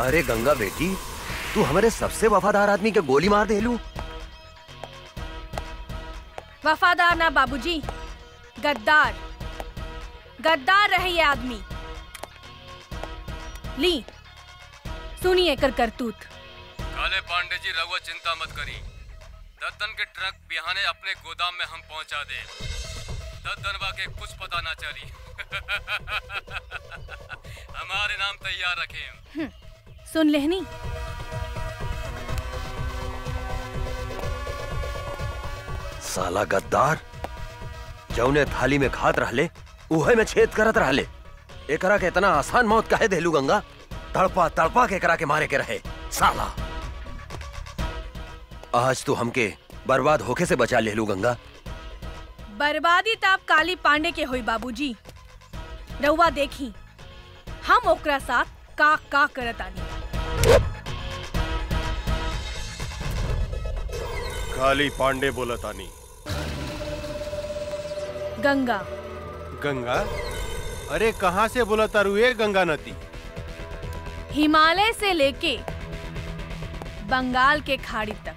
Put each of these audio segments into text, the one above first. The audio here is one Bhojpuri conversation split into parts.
अरे गंगा बेटी, तू हमारे सबसे वफादार आदमी के गोली मार दे लू। वफादार ना बाबूजी, गद्दार। गद्दार रहे ये आदमी। ली सुनिए कर करतूत। काले पांडे जी, रघुआ चिंता मत करी। दद्दन के ट्रक बिहाने अपने गोदाम में हम पहुंचा दे। दद्दनवा के कुछ पता ना चली। हमारे नाम तैयार रखें। सुन लेहनी। साला गद्दार, जौने थाली में खात रहले उहे में छेद करत रहले। एकरा के इतना आसान मौत काहे देलू गंगा? तड़पा तड़पा के एकरा के मारे के रहे साला। आज तू हमके बर्बाद होके से बचा ले लू गंगा। बर्बादी तो आप काली पांडे के होई बाबूजी। रउआ देखी हम ओकरा साथ का करत आनी। काली पांडे बोलत आनी। गंगा। गंगा? अरे कहाँ से बोला तारू ये गंगा नदी? हिमालय से लेके बंगाल के खाड़ी तक।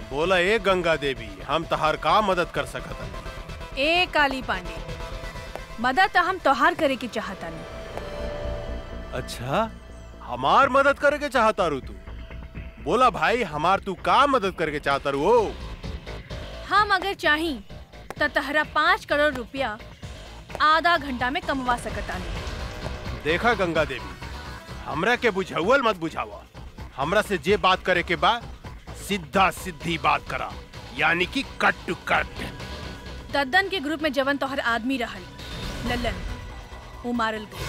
बोला ए गंगा देवी, हम तहार का मदद कर सकत? ए काली पांडे, मदद तो हम तोहार करे की चाहता नहीं। अच्छा, हमार मदद करे के चाहता रू तू? बोला भाई, हमार तू का मदद करके चाहता रू? ओ हम अगर चाही तो तहरा 5 करोड़ रुपया आधा घंटा में कमवा सकता नहीं। देखा गंगा देवी, हमरा के बुझावल मत बुझावा। हमरा से जे बात करे के बा सीधा सीधी बात करा, यानी कि कट टू कट। दद्दन के ग्रुप में जवन तोहर आदमी रहल लल्लन, वो मारल गए।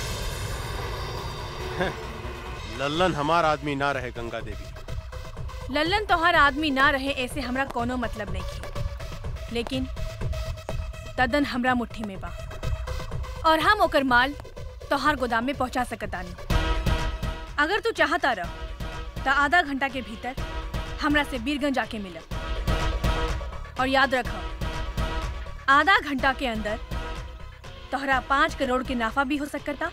लल्लन हमार आदमी ना रहे गंगा देवी। लल्लन तोहर आदमी ना रहे ऐसे हमरा कोनो मतलब नहीं की, लेकिन दद्दन हमरा मुट्ठी में बा और हम ओकर माल तोहार गोदाम में पहुंचा सकतानी। अगर तू चाहता रह तो आधा घंटा के भीतर हमरा से बीरगंज आके मिल। और याद रख, आधा घंटा के अंदर तोहरा 5 करोड़ के नाफा भी हो सकता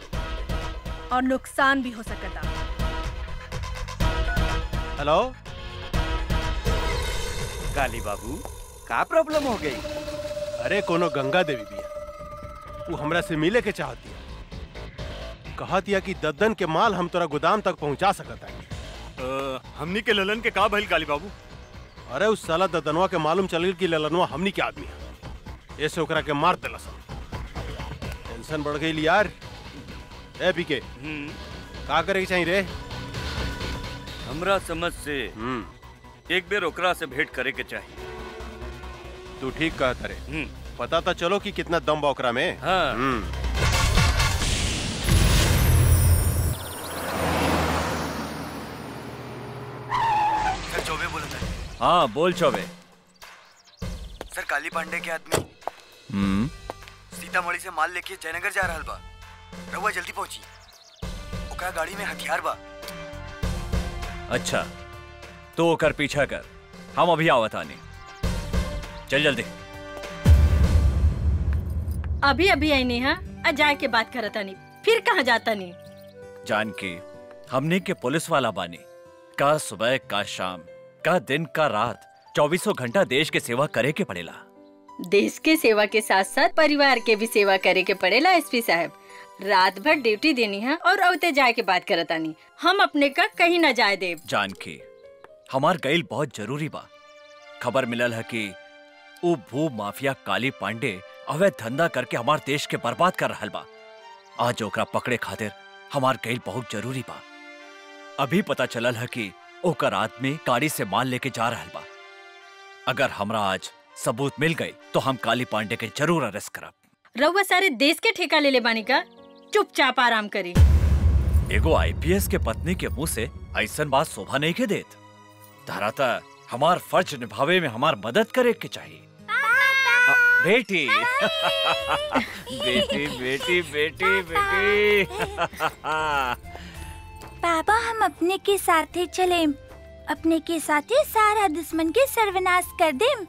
और नुकसान भी हो सकता। हेलो काली बाबू, का प्रॉब्लम हो गई? अरे कोनो गंगा देवी बिया, वो हमरा से मिले के चाहती है। कहतिया कि दद्दन के माल हम तोरा गोदाम तक पहुंचा सकता है। हमनी के ललन के का भइल काली बाबू? अरे उस साला दद्दनवा के मालूम चल गई कि ललनवा हमनी के आदमी है। ऐसे ओकरा के मार देला सब। टेंशन बढ़ गई यार। ए पीके, का करे के चाहिए रे? हमरा समझ से एक बेर ओकरा से भेंट करे के चाहिए। तू ठीक कहता रे। पता तो चलो कि कितना दम बा ओकरा में। हाँ। सर चौबे बोला था। हाँ बोल चौबे। सर काली पांडे के आदमी सीतामढ़ी से माल लेके जयनगर जा रहा बा। रहुआ जल्दी पहुंची। ओकरा गाड़ी में हथियार बा। अच्छा, तो ओकर पीछा कर, हम अभी आवत आनी। चल जल्दी। अभी अभी आई नहीं है, अजाय के बात करता नहीं, फिर कहाँ जाता नहीं? जानकी, हमने के पुलिस वाला बानी। का सुबह का शाम, का दिन का रात, 24 घंटा देश के सेवा करे के पड़ेला। देश के सेवा के साथ साथ परिवार के भी सेवा करे के पड़ेला। एसपी साहब, रात भर ड्यूटी देनी है और अवते जाए के बात करता नहीं। हम अपने का कहीं न जाए देव। जानकी, हमार गईल बहुत जरूरी बा। खबर मिलल है कि वो भू माफिया काली पांडे अवैध धंधा करके हमार देश के बर्बाद कर रहल बा। आज ओकरा पकड़े खातिर हमार गईल बहुत जरूरी बा। अभी पता चलल है कि ओकर आदमी गाड़ी से माल लेके जा रहल बा। अगर हमरा आज सबूत मिल गई तो हम काली पांडे के जरूर अरेस्ट करब। रउआ सारे देश के ठेका ले ले बानी का? चुपचाप आराम करी। एगो आईपीएस के पत्नी के मुंह से ऐसन बात शोभा नहीं के देत। धराता हमार फर्ज निभावे में हमार मदद करे के चाहिए। बेटी बेटी बेटी बेटी बेटी। पापा, हम अपने के साथे चले, अपने के साथे सारा दुश्मन के सर्वनाश कर दें।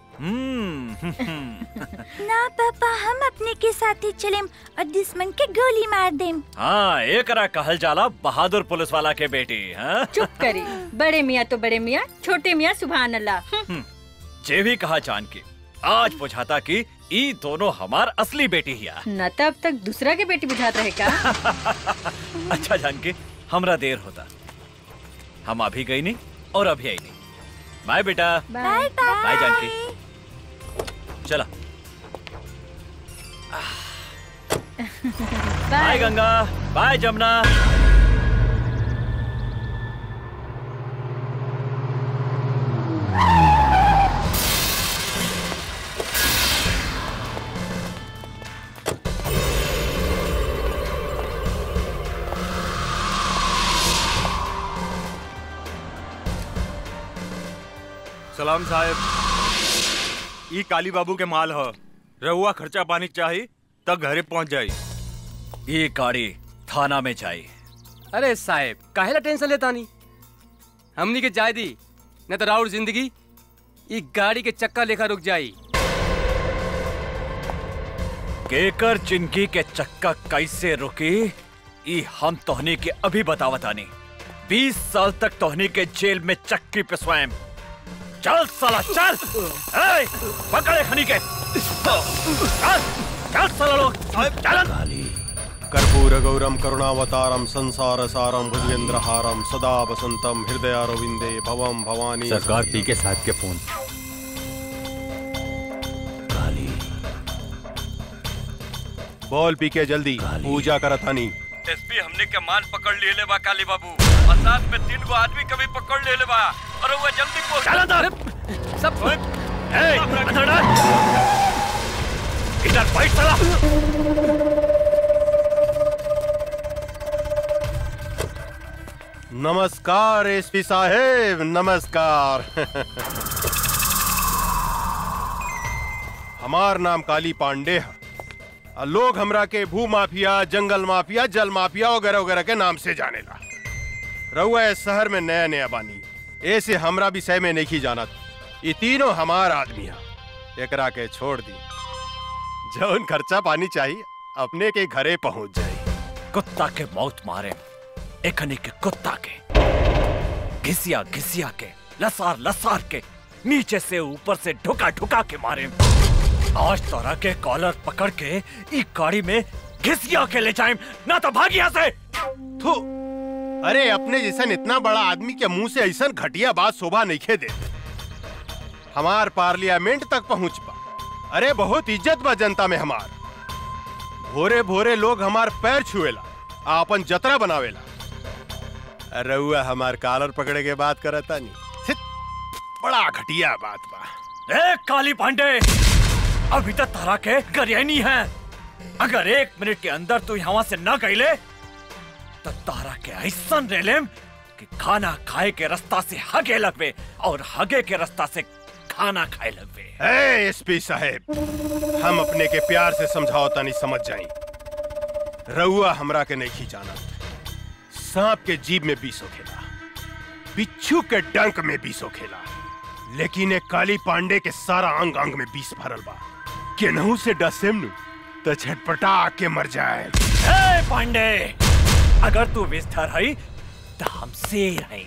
ना पापा, हम अपने के साथ ही चलेम और दुश्मन के गोली मार देम। हाँ, एकरा कहल जाला बहादुर पुलिस वाला के बेटी। हाँ? चुप करी, बड़े मियाँ तो बड़े मियाँ, छोटे मियाँ सुभान अल्लाह। जे भी कहा जान के आज बुझाता कि ई दोनों हमार असली बेटी हिया। न तो अब तक दूसरा के बेटी बुझात रहे का। अच्छा जान के हमरा देर होता, हम अभी गई नहीं और अभी आई नहीं। बाय बेटा। Bye bye Janaki. चला। Bye Ganga, bye Jamuna. सलाम साहब, ई काली बाबू के माल ह। रहुआ खर्चा पानी चाहिए तब घरे पहुंच जाई। ये गाड़ी थाना में जाई। अरे साहब, काहेला टेंशन लेता नहीं, हमनी के जाय दी, न तो राउर जिंदगी ई गाड़ी के चक्का लेखा रुक जाई। केकर जिंदगी के चक्का कैसे रुकी, ई हम तोहनी के अभी बतावतानी। 20 साल तक तोहनी के जेल में चक्की पे स्वयं। चल साला चल। ए, पकड़े खनी के। चल चल साला लोग, चल। कर्पूर गौरम करुणावतारम संसार सारम भुजगेंद्रहारम सदा वसंतम हृदयारविंदे भवम भवानी। सरकार पी के साथ के फोन। बोल पी के जल्दी, पूजा करतानी। एसपी हमने के माल पकड़ लिए ले बा काली बाबू, और साथ में 3 गो आदमी कभी पकड़ ले ले बा, और वो जल्दी पहुंच। चल अंदर सब। ए, अंदर डाल। इधर बैठ साला। नमस्कार एसपी साहेब, नमस्कार। हमार नाम काली पांडे है। लोग हमरा के भू माफिया, जंगल माफिया, जल माफिया वगैरह वगैरह के नाम से जानेला। रहुआ इस शहर में नया नया बानी, ऐसे हमरा भी सह में नहीं जानत। ये तीनों हमार आदमी है। एकरा के छोड़ दी, जौन खर्चा पानी चाहिए अपने के घरे पहुंच जाए। कुत्ता के मौत मारे, एकनी के कुत्ता के घिसिया घिसिया के, लसार लसार के, नीचे से ऊपर से ढुका ढुका के मारे। आज तोरा के कॉलर पकड़ के ई गाड़ी में घिसिया के ले जाए, ना तो भाग यहाँ से। थू, अरे अपने जैसा इतना बड़ा आदमी के मुंह से ऐसा घटिया बात शोभा नहीं खे देते। हमार पार्लियामेंट तक पहुंच पा। अरे बहुत इज्जत बा जनता में हमार। भोरे भोरे लोग हमार पैर छुएला, आपन जतरा बनावेला। रउआ हमार कॉलर पकड़े के बात करता नहीं, बड़ा घटिया बात बा। ए काली पांडे, अभी तक तारा के गरियानी है। अगर 1 मिनट के अंदर तू यहाँ से न गईले तो तारा के ऐसा रेलेम कि खाना खाए के रास्ता से हगे लगवे और हगे के रास्ता से खाना खाए लगवे। एसपी साहेब, हम अपने के प्यार से समझाओ तानी समझ जाई। रउआ हमरा के नहीं जाना। सांप के जीभ में 20 खेला, बिच्छू के डंक में 20 खेला, लेकिन एक काली पांडे के सारा अंग अंग में 20 भरल बा। केनहू से डसेम नु तो छटपटा के मर जाए। ए पांडे, अगर तू विस्तर है तो हम शेर है।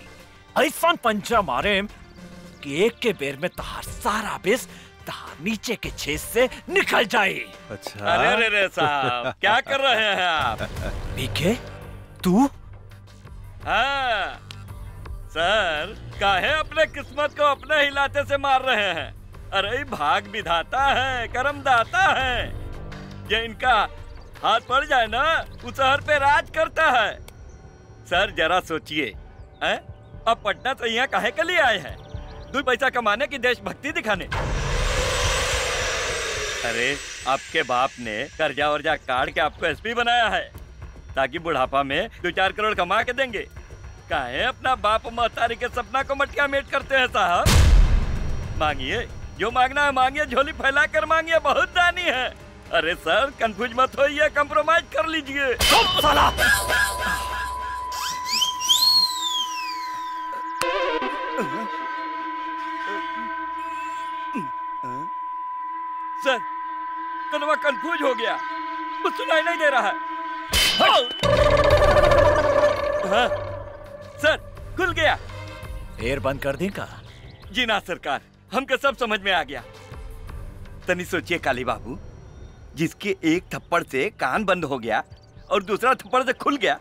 ऐसा पंचा मारे कि एक के बेर में तहार सारा विष तहार नीचे के छेद से निकल जाए। अच्छा, अरे रे साहब, क्या कर रहे हैं आप? पीके तू? हाँ सर, काहे अपने किस्मत को अपने हिलाते से मार रहे हैं? अरे भाग विधाता है, कर्म दाता है। ये इनका हाथ पड़ जाए ना, उस शहर पे राज करता है। सर जरा सोचिए, अब पटना से यहाँ काहे के लिए आए हैं? 2 पैसा कमाने की देशभक्ति दिखाने? अरे आपके बाप ने कर्जा वर्जा काट के आपको एसपी बनाया है ताकि बुढ़ापा में 2-4 करोड़ कमा के देंगे। काहे अपना बाप महतारी के सपना को मटका मेट करते हैं साहब? मांगिए, जो मांगना है मांगिए, झोली फैला कर मांगिए, बहुत दानी है। अरे सर कंफ्यूज मत होइए, कंप्रोमाइज कर लीजिए। साला! सर कनवा कंफ्यूज हो गया, कुछ सुनाई नहीं दे रहा है। हाँ, सर खुल गया। फिर बंद कर दी का? जी ना सरकार, हमके सब समझ में आ गया। तनी सोचिए काली बाबू, जिसके एक थप्पड़ से कान बंद हो गया और दूसरा थप्पड़ से खुल गया,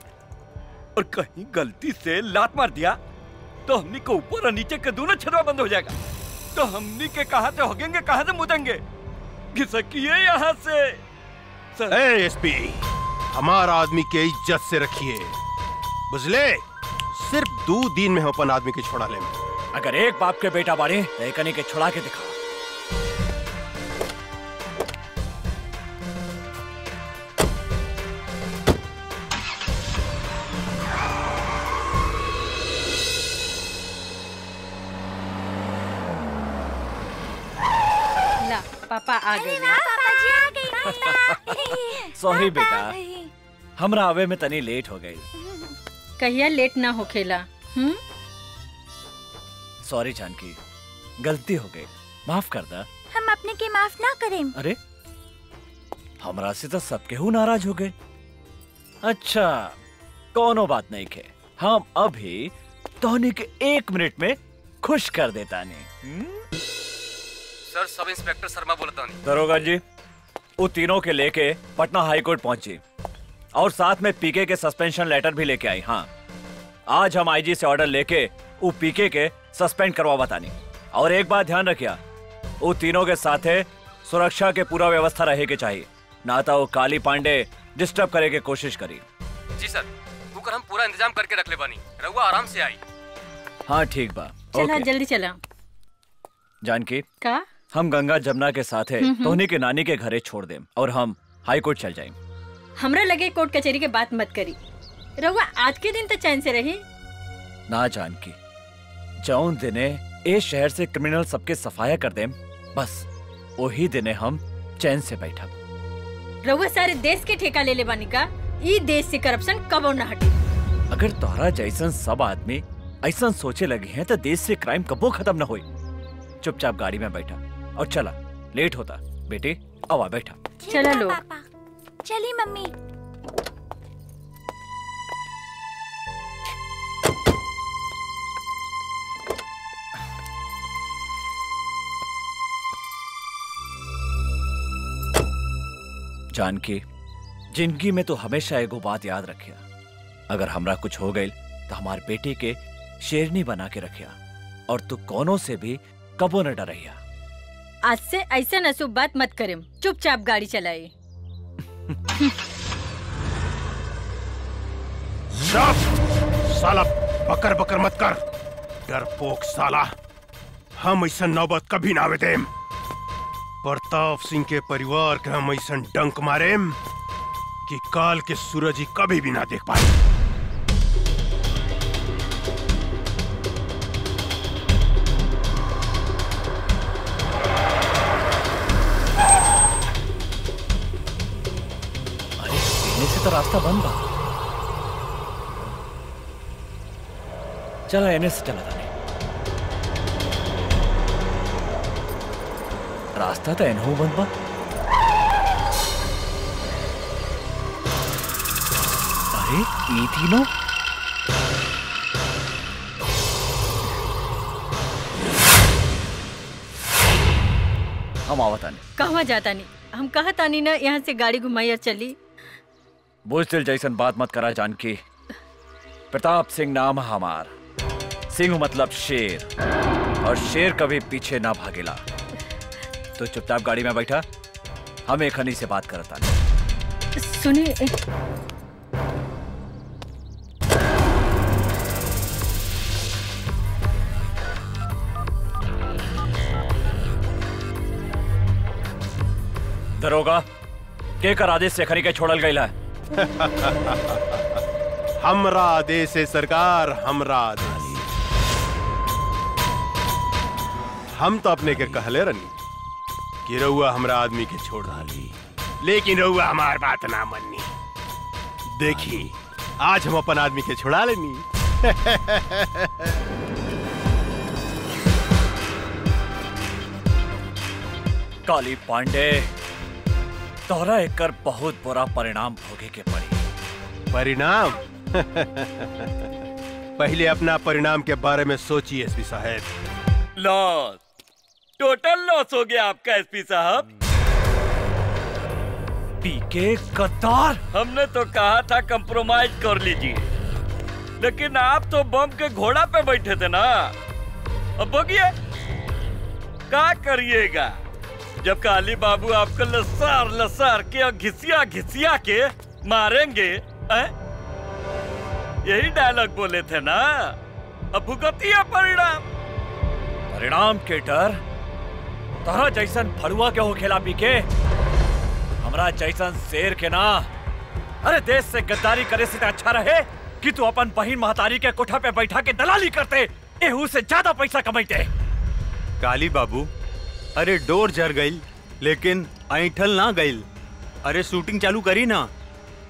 और कहीं गलती से लात मार दिया तो हमनी को ऊपर और नीचे के दोनों छर्रा बंद हो जाएगा। तो हमनी के कहां से होगेंगे, कहां से मुदेंगे? घिसकिए यहाँ से। एसपी, हमारा आदमी के इज्जत से रखिए, बुझले? सिर्फ 2 दिन में हम अपन आदमी के छोड़ा ले। अगर एक बाप के बेटा बाड़े तो एकनी के छुड़ा के दिखा। ला पापा आ गए। पापा जी आ गई। सॉरी बेटा, हमरा आवे में तनी लेट हो गई। कहिया लेट ना होखेला। सॉरी जानकी, गलती हो गई, माफ कर दा। हम अपने के माफ ना करें। अरे हमरा से तो सबके हूँ नाराज हो गए। अच्छा कोनो बात नहीं के, हम अभी तोहनी के 1 मिनट में खुश कर देता नहीं। सर सब इंस्पेक्टर शर्मा बोलता नहीं। दरोगा जी, वो तीनों के लेके पटना हाई कोर्ट पहुंची और साथ में पीके के सस्पेंशन लेटर भी लेके आई। हाँ, आज हम आईजी से ऑर्डर लेके वो पीके के सस्पेंड करवा बतानी। और एक बात ध्यान रखिया, वो तीनों के साथे सुरक्षा के पूरा व्यवस्था रहे के चाहिए, ना तो वो काली पांडे डिस्टर्ब करे के कोशिश करी। जी सर, कुकर हम पूरा इंतजाम करके रख ले बानी, रहुआ आराम से आई। हाँ ठीक बा। चला ओके। जल्दी चला। जानकी, का हम गंगा जमुना के साथे तोहनी के नानी के घरे छोड़ देम और हम हाई कोर्ट चल जाएं। हमरा लगे कोर्ट कचहरी के बात मत करी, रहुआ आज के दिन तो चैन से रही। ना जानकी, जौन दिने ए शहर से क्रिमिनल सबके सफाया कर देम, बस वही दिने हम चैन से बैठब। रहुआ सारे देश के ठेका ले ले बानी का, ई देश से करप्शन कबो न हटे। अगर तोहरा जैसन सब आदमी ऐसा सोचे लगे हैं तो देश से क्राइम कबो खत्म न होई। चुपचाप गाड़ी में बैठा और चला, लेट होता। बेटे आवा बैठा। चला लो। पापा चली मम्मी। जानकी, जिंदगी में तो हमेशा एगो बात याद रखिया, अगर हमरा कुछ हो गई तो हमार बेटी के शेरनी बना के रखिया और तू कोनो से भी कबो न डरैया। आज से ऐसा नसूब बात मत करें, चुपचाप गाड़ी चलाए। साला बकर बकर मत कर, डरपोक साला। हम ऐसा नौबत कभी ना आवे देम। प्रताप सिंह के परिवार के हम ऐसा डंक मारेम कि काल के सूरज ही कभी भी ना देख पाए। तो रास्ता बंद बा, चला एने से चला था। रास्ता तो एनहू बंद बा। अरे ये तीनों हम आवता नहीं। कहवा जाता नहीं, हम कहा तानी ना यहाँ से गाड़ी घुमाई चली। बुजदिल जैसन बात मत करा जानकी। प्रताप सिंह नाम हमार, सिंह मतलब शेर, और शेर कभी पीछे ना भागेला। तो चुपचाप गाड़ी में बैठा, हम एक हनी से बात करता। सुनिए, दरोगा के कर आदेश से खरी के छोड़ल गई है। हमरा आदेश है सरकार, हमरा आदेश। हम तो अपने के कहले रनी कि रउआ हमरा आदमी के छोड़ डाली, लेकिन रउआ हमार बात ना मन्नी। देखी आज हम अपन आदमी के छोड़ा लेनी। काली पांडे, तोहरा एकर बहुत बुरा परिणाम भोगे के पड़ी। परिणाम? पहले अपना परिणाम के बारे में सोचिए एसपी साहब। लॉस, टोटल लॉस हो गया आपका एसपी साहब। पीके गद्दार, हमने तो कहा था कंप्रोमाइज कर लीजिए, लेकिन आप तो बम के घोड़ा पे बैठे थे ना। अब भोगिए, क्या करिएगा जब काली बाबू आपको लसार लसार के और घिसिया घिसिया के मारेंगे। यही डायलॉग बोले थे ना। अब भुगतिया परिणाम। परिणाम के डर तोहरा जैसन फड़ुआ के हो खेला पीके, हमरा जैसन शेर के ना। अरे देश से गद्दारी करे से अच्छा रहे कि तू अपन बहिन महतारी के कोठा पे बैठा के दलाली करते, एहू से ज्यादा पैसा कमाते। काली बाबू, अरे डोर जर गई लेकिन ऐठल ना गई। अरे शूटिंग चालू करी ना,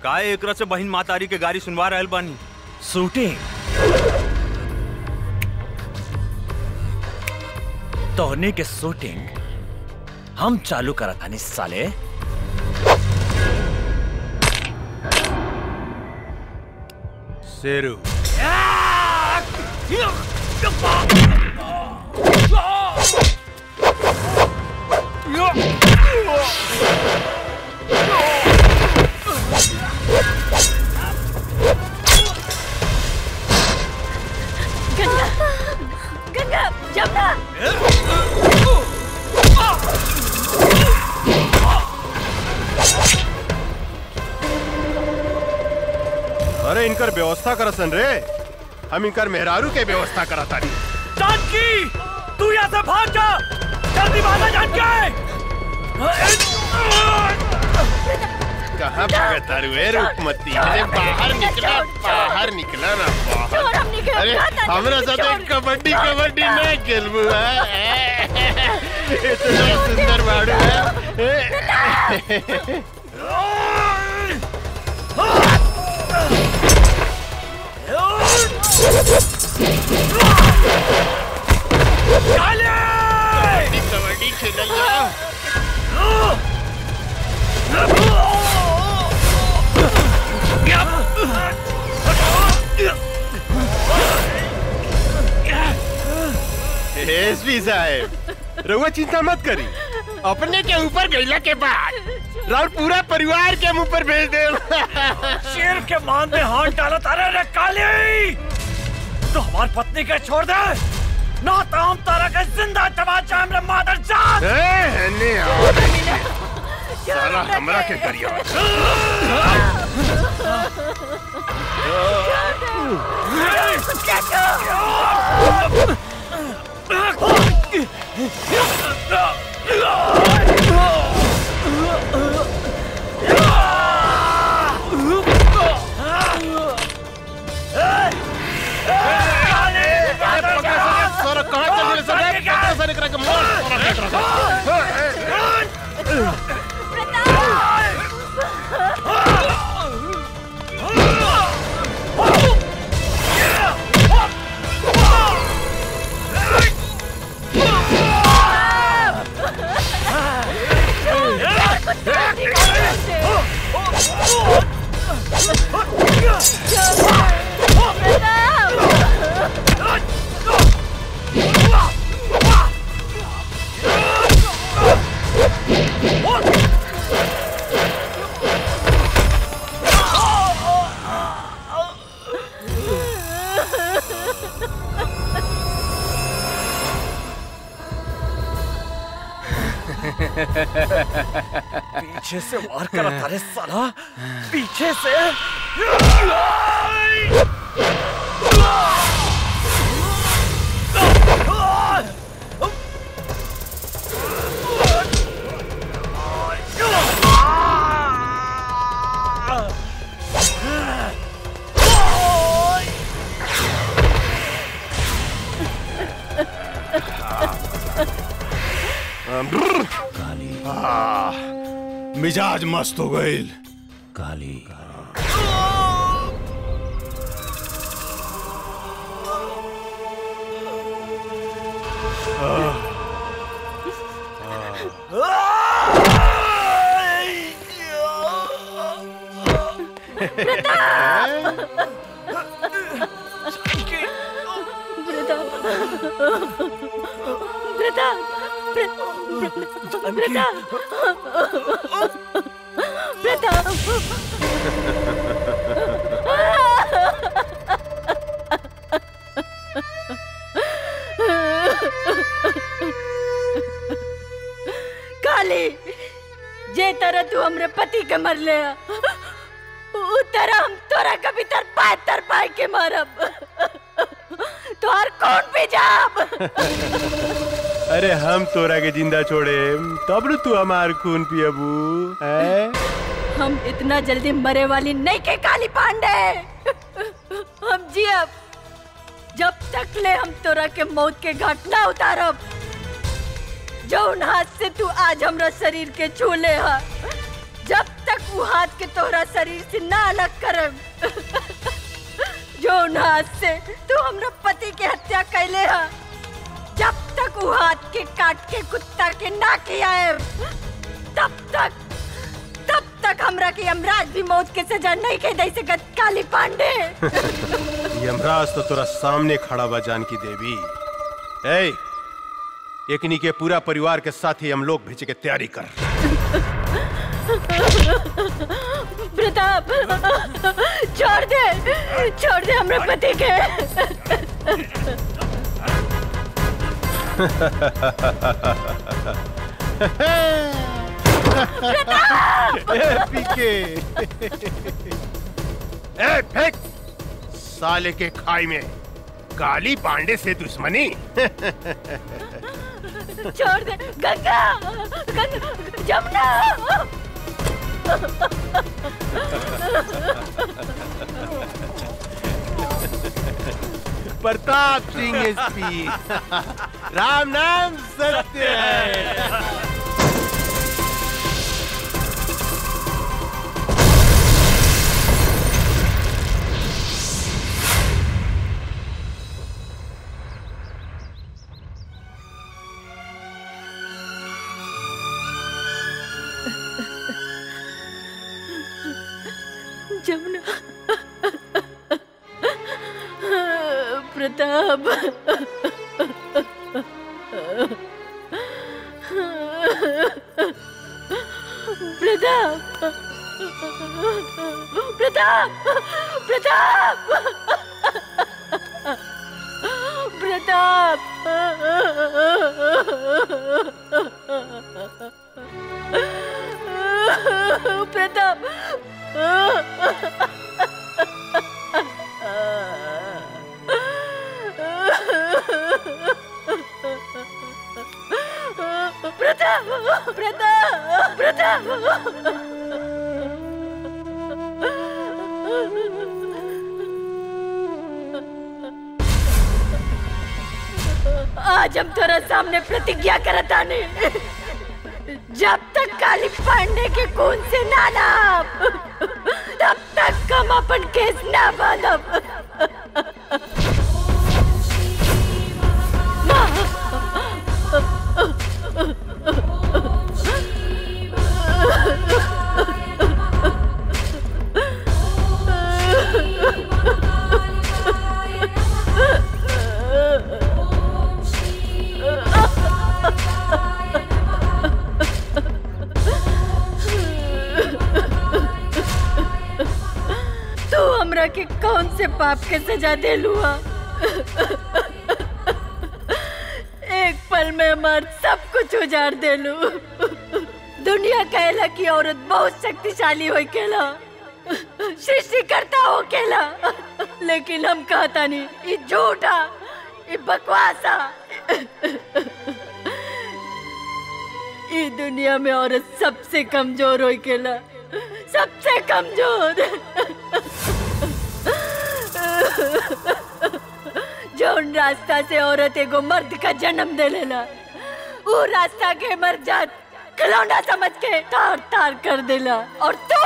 का एकरा से बहिन मातारी के गाड़ी सुनवा रहल बानी। शूटिंग? तोहनी के शूटिंग हम चालू करत हनी साले। शेरू, गंगा, जमुना। अरे इनकर व्यवस्था करसन रे, हम इनकर मेहरारू के व्यवस्था करता नहीं। जानकी, तू यहाँ से भाग जा, जल्दी भागा जानकी। कहाँ भागता रे रूपमती? अरे बाहर निकला ना बाहर। अरे हमरा साथ कबड्डी नहीं खेलबू है? इतना सुंदर बाड़ू है। कबड्डी खेल एसपी साहब, रउआ चिंता मत करी, अपने के ऊपर गईला के बाद राउर पूरा परिवार के मुंह पर भेज दे। शेर के मान में हाथ डाला तारे रे काली, तो हमारी पत्नी के छोड़ दे ना, तो हम तारा के जिंदा तमाचा हमरे मादर जात। साला हमरा के करियो। पीछे से वार करा तारे साला, पीछे से। मिजाज मस्त हो गई। काली Ah! काली जे तरह तू हमरे पति के मर ले उ तरह हम तोरा कभी तर पाए के मारब तोहर कौन भी जाब। अरे हम तोरा के जिंदा छोड़े तब तू हमार खून पियबू है? हम इतना जल्दी मरे वाली नहीं के काली पांडे। हम जियब जब तक ले हम तोरा के मौत के घाट ना उतारब। जौन हाथ से तू आज हमरा शरीर के छू ले हा जब तक वो हाथ के तोहरा शरीर से ना अलग करब। जौन हाथ से तू हमरा पति के हत्या कैले हा जब तक वो हाथ के काट के कुत्ता के ना खियाएब तब तक हमरा के यमराज भी मौत के सजा नहीं के दे सकत काली पांडे। यमराज तो तोरा सामने खड़ा बा जानकी देवी। ए, एकनी के पूरा परिवार के साथ ही हम लोग भेजे के तैयारी कर। प्रताप छोड़ दे हमरे पति के। पीके ए फेंक साले के खाई में काली पांडे से दुश्मनी। छोड़ दे गंगा जमुना। प्रताप सिंह एसपी राम नाम सत्य है। जमुना प्रताप प्रताप आज हम तेरे सामने प्रतिज्ञा करता नहीं जब तक काली पांडे के खून से ना नाप तब तक हम अपन केस ना बांधब। तू हमरा के कौन से पाप के सजा दे लुआ? एक पल में मर्द सब कुछ उजाड़ दे लू। दुनिया कहला कि औरत बहुत शक्तिशाली हो केला, सृष्टिकर्ता हो केला, लेकिन हम कहता नहीं ये झूठा, ये बकवासा। ये दुनिया में औरत सबसे कमजोर हो केला, सबसे कमजोर। जौन रास्ता से औरत एगो मर्द का जन्म दे लेला वो रास्ता के मर जात खिलौना समझ के तार तार कर देला और तू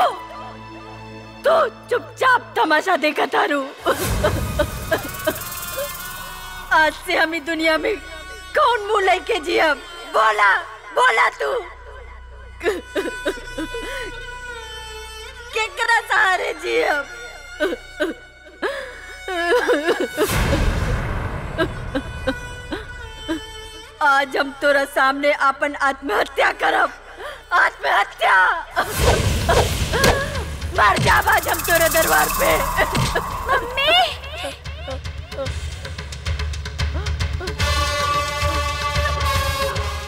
चुपचाप तमाशा देखा तारू। आज से हम ही दुनिया में कौन मुंह लेके जिया? बोला तू केकरा सहारे जियब। आज हम तोरा सामने अपन आत्महत्या करब। आत्महत्या मर जाब आज हम तोरे दरबार पे। मम्मी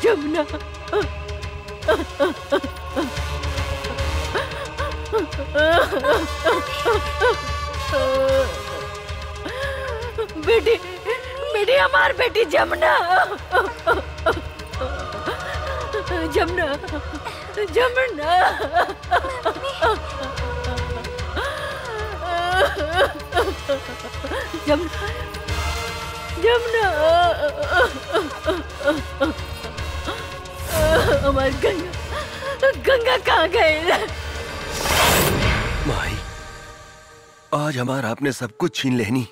जमुना बेटी बेटी हमार बेटी जमुना जमुना जमुना जमुना जमुना हमार गंगा गंगा कहाँ गए? माई, आज हमार आपने सब कुछ छीन लेनी,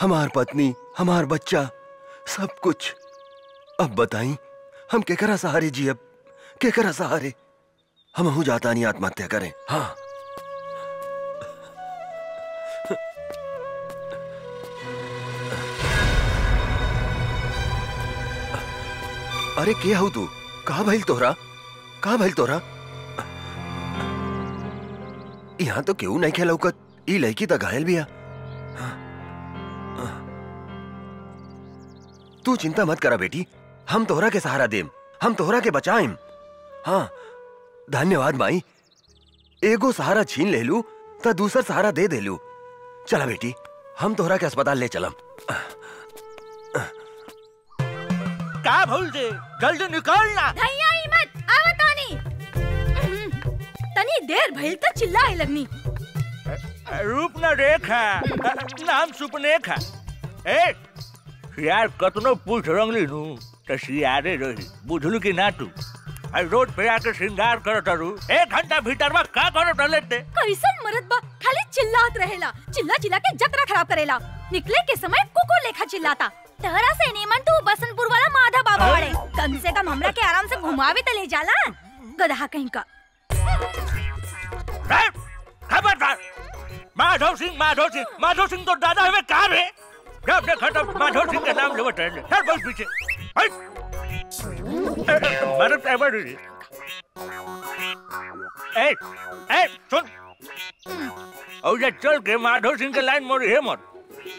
हमार पत्नी, हमार बच्चा, सब कुछ। अब बताई हम केकरा सहारे जी? अब केकरा सहारे? हम हूं जाता नहीं आत्महत्या करें। हाँ अरे के हूँ तू? कहा भइल तोहरा? कहा भइल तोहरा? यहाँ तो क्यों नहीं खेलौकत? ई लड़की तो घायल भी है। तू चिंता मत करा बेटी, हम तोहरा के सहारा देम, हम तोहरा के बचाएम। हाँ धन्यवाद माई, एगो सहारा छीन ले लू तो दूसरा सहारा दे दे लू। चला बेटी हम तोहरा के अस्पताल ले चलम। का भूल जे जल्दी निकलना। धैया ही मत आवतानी। तनी देर भइल त चिल्लाए लगनी। रूप न रेखा नाम सुपनेखा। ए यार कतनो पूछ रंगली नु त सियारे रही, बुझलू कि ना तू? रोड पे आके श्रृंगार करत रू, 1 घंटा भीतर में का करत लेते? कैसन मरद बा, खाली चिल्लात रहेला, चिल्ला चिल्ला के जतरा खराब करेला। निकले के समय कुकु लेखा चिल्लाता। तहरा से नीमन तू बसंतपुर वाला माधा बाबा वाले, कम से कम हमरा के आराम से घुमावे त ले जाला। गधा कहीं का। खबरदार! माधव सिंह तो दादा हमें कहा रे? जब देखा तब माधव सिंह का नाम लेवत रहे। चल बस पीछे। मरद एवर ए सुन, और ये चल के माधव सिंह के लाइन मोड़ी है मत,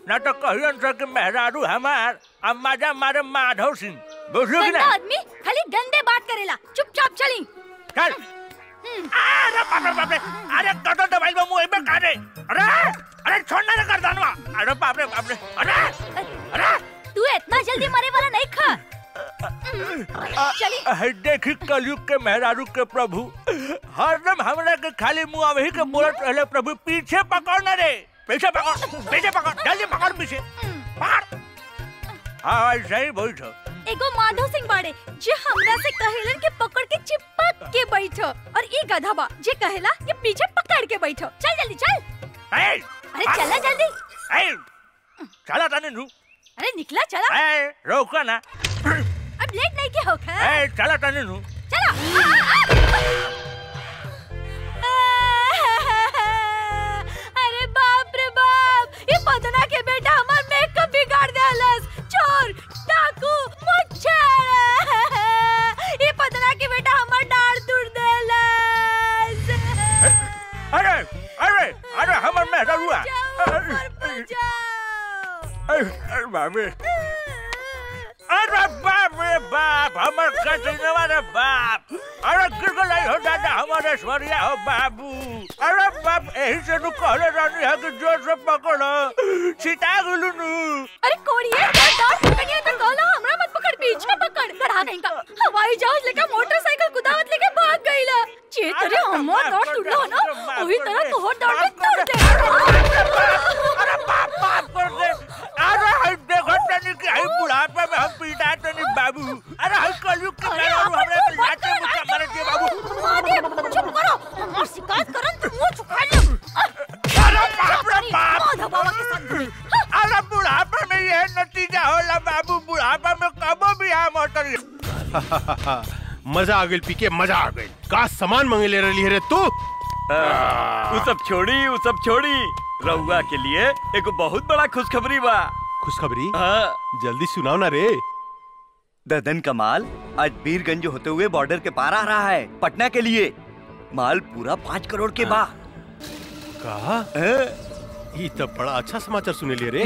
ना तो कहियन से कि मेहरारू हमार अम्माजा मारे माधव सिंह। बुझलो कि ना? आदमी खाली गंदे बात करेला, चुपचाप चली। चल। अरे बाप रे, अरे कदम दबाई में मुंह में काटे। अरे छोड़ना ना कर दानवा। अरे बाप रे, अरे तू इतना जल्दी मरे वाला नहीं खा। चली। देखी कलयुग के मेहरारू के प्रभु हरदम हमरा के खाली मुंह वही के बोलत रहले, प्रभु पीछे पकड़ ना रे, पीछे पकड़, जल्दी पकड़ पीछे पकड़। हाँ सही बोल छो। एगो माधव सिंह बाड़े जे हमरा से कहेलन के पकड़ के चिपक के बैठो, और ई गधा बा जे कहेला कि पीछे पकड़ के बैठो। चल जल्दी चल। अरे चला जल्दी। चला ताने नू। अरे निकला चला। रोको ना, अब लेट नहीं के होखा। चला ताने नू। चला। अरे बाप रे बाप, ये पदना के बेटा हमार मेकअप बिगाड़ देलस। चोर, डाकू, मुच्छर, ये पदना के बेटा हमार डांड तोड़ देलस। अरे अरे अरे हमार मेहरारू हुआ। अरे बाबे, अरे बाप रे बाप, हमार कचनवा रे बाप। अरे गिरगलाई हो दादा हमारे स्वरिया हो बाबू। अरे बाप, यही से नु कहले रानी है कि जोर से पकड़ो, छिटा गेलू नु। अरे कोड़िए डर पकड़िए तो कहलो हमरा मत पकड़, पीछे पकड़। गधा कहीं का हवाई जहाज लेके मोटरसाइकिल कुदावत लेके भाग गईला। चेतरे हमर दौड़ तुड़लो ना, वही तरह तोहर दौड़ में तोड़ दे। अरे बाप बाप कर दे। अरे हई देखो तनी कि हई बुढ़ापे में हम पीटा तनी बाबू। अरे हई कलयुग के मेहरारू हमरे के लाते मुका मारे दे बाबू। मादे चुप करो, हमर शिकायत करन तो मुंह छुपा ले। अरे बाप रे बाप, माधव बाबा के साथ घुरी। अरे बुढ़ापे में ये नतीजा होला बाबू, बुढ़ापे में कबो भी हम उतर। मजा आ गई पीके, मजा आ गई। का सामान मांगे ले रही है रे तू? वो सब छोड़ी रउआ के लिए एक बहुत बड़ा खुशखबरी बा। खुशखबरी? जल्दी सुनाओ ना रे। ददन का माल आज बीरगंज होते हुए बॉर्डर के पार आ रहा है पटना के लिए। माल पूरा 5 करोड़ के बा। कहा? ये तो बड़ा अच्छा समाचार सुने लिए रे।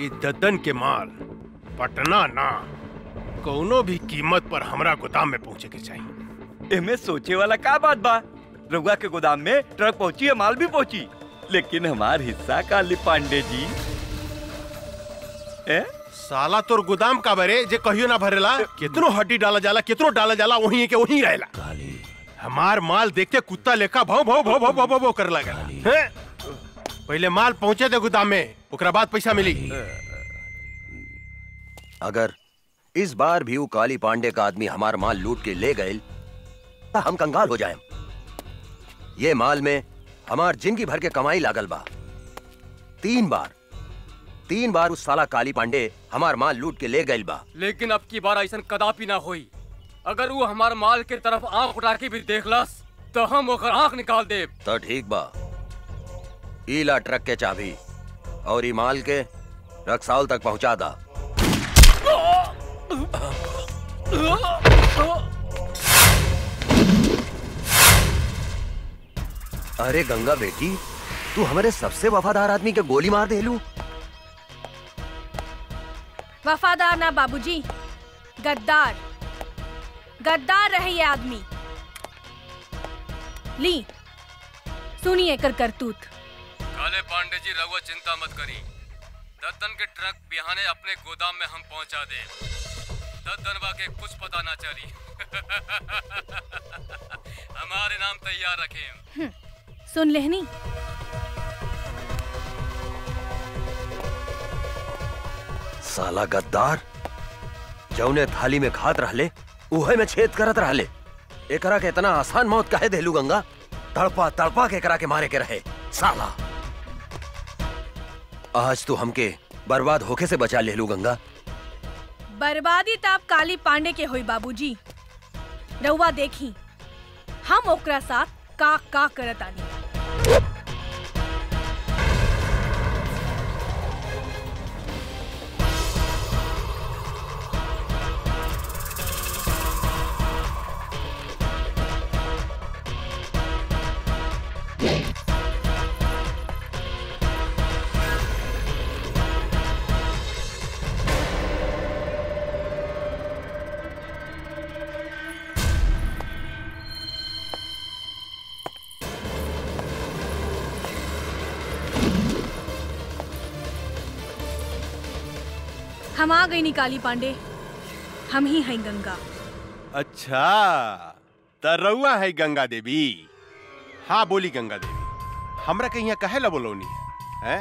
ये ददन के माल पटना ना कोनो भी कीमत पर हमरा गोदाम में पहुंचे के चाहिए। इनमें सोचे वाला क्या बात बा। रउआ के गोदाम में ट्रक पहुंची है, माल भी पहुंची, लेकिन हमार हिस्सा काली पांडे जी। साला तोर गोदाम का बरे जे कहियो ना भरेला। कितनो हड्डी डाला जाला, कितनो डाला जाला, वहीं के वहीं रहेला। हमार माल देखते कुत्ता लेखा भौ भौ भौ भौ भौ भौ कर लगा। पहले माल पहुंचे दे गोदाम में, ओकरा बाद पैसा मिली। अगर इस बार भी वो काली पांडे का आदमी हमार माल लूट के ले गए तो हम कंगाल हो जाएं। ये माल में हमार जिंदगी भर के कमाई लागल बा। 3 बार उस साला काली पांडे हमार माल लूट के ले गए बा। लेकिन अब की बार ऐसा कदापि ना होई। अगर वो हमार माल के तरफ आंख उठा के भी देखलस तो हम ओकर आंख निकाल दे। तो ठीक बा, ईला ट्रक के चाबी और ई माल के रक्सौल तक पहुंचा दा। अरे गंगा बेटी, तू हमारे सबसे वफादार आदमी के गोली मार देलू। वफादार ना बाबूजी, गद्दार रहे ये आदमी। ली सुनिए कर करतूत। काले पांडे जी रघुआ चिंता मत करी। दद्दन के ट्रक बिहाने अपने गोदाम में हम पहुंचा दे। दद्दनवा के कुछ पता ना चली। हमारे नाम तैयार रखें। सुन लेहनी। साला गद्दार, जौने थाली में खात रहले उहे में छेद करत रहले। एकरा के इतना आसान मौत काहे देलू गंगा? तड़पा तड़पा के एकरा के मारे के रहे। साला आज तू हमके बर्बाद होके से बचा लेलू गंगा। बर्बादी ताप काली पांडे के होई बाबूजी। रउआ देखी हम ओकरा साथ का करत आनी। हम आ गई नी काली पांडे, हम ही हैं गंगा। अच्छा तरौआ है गंगा देवी। हाँ बोली गंगा देवी, हमरा के यहाँ कहे ला बोलौनी है?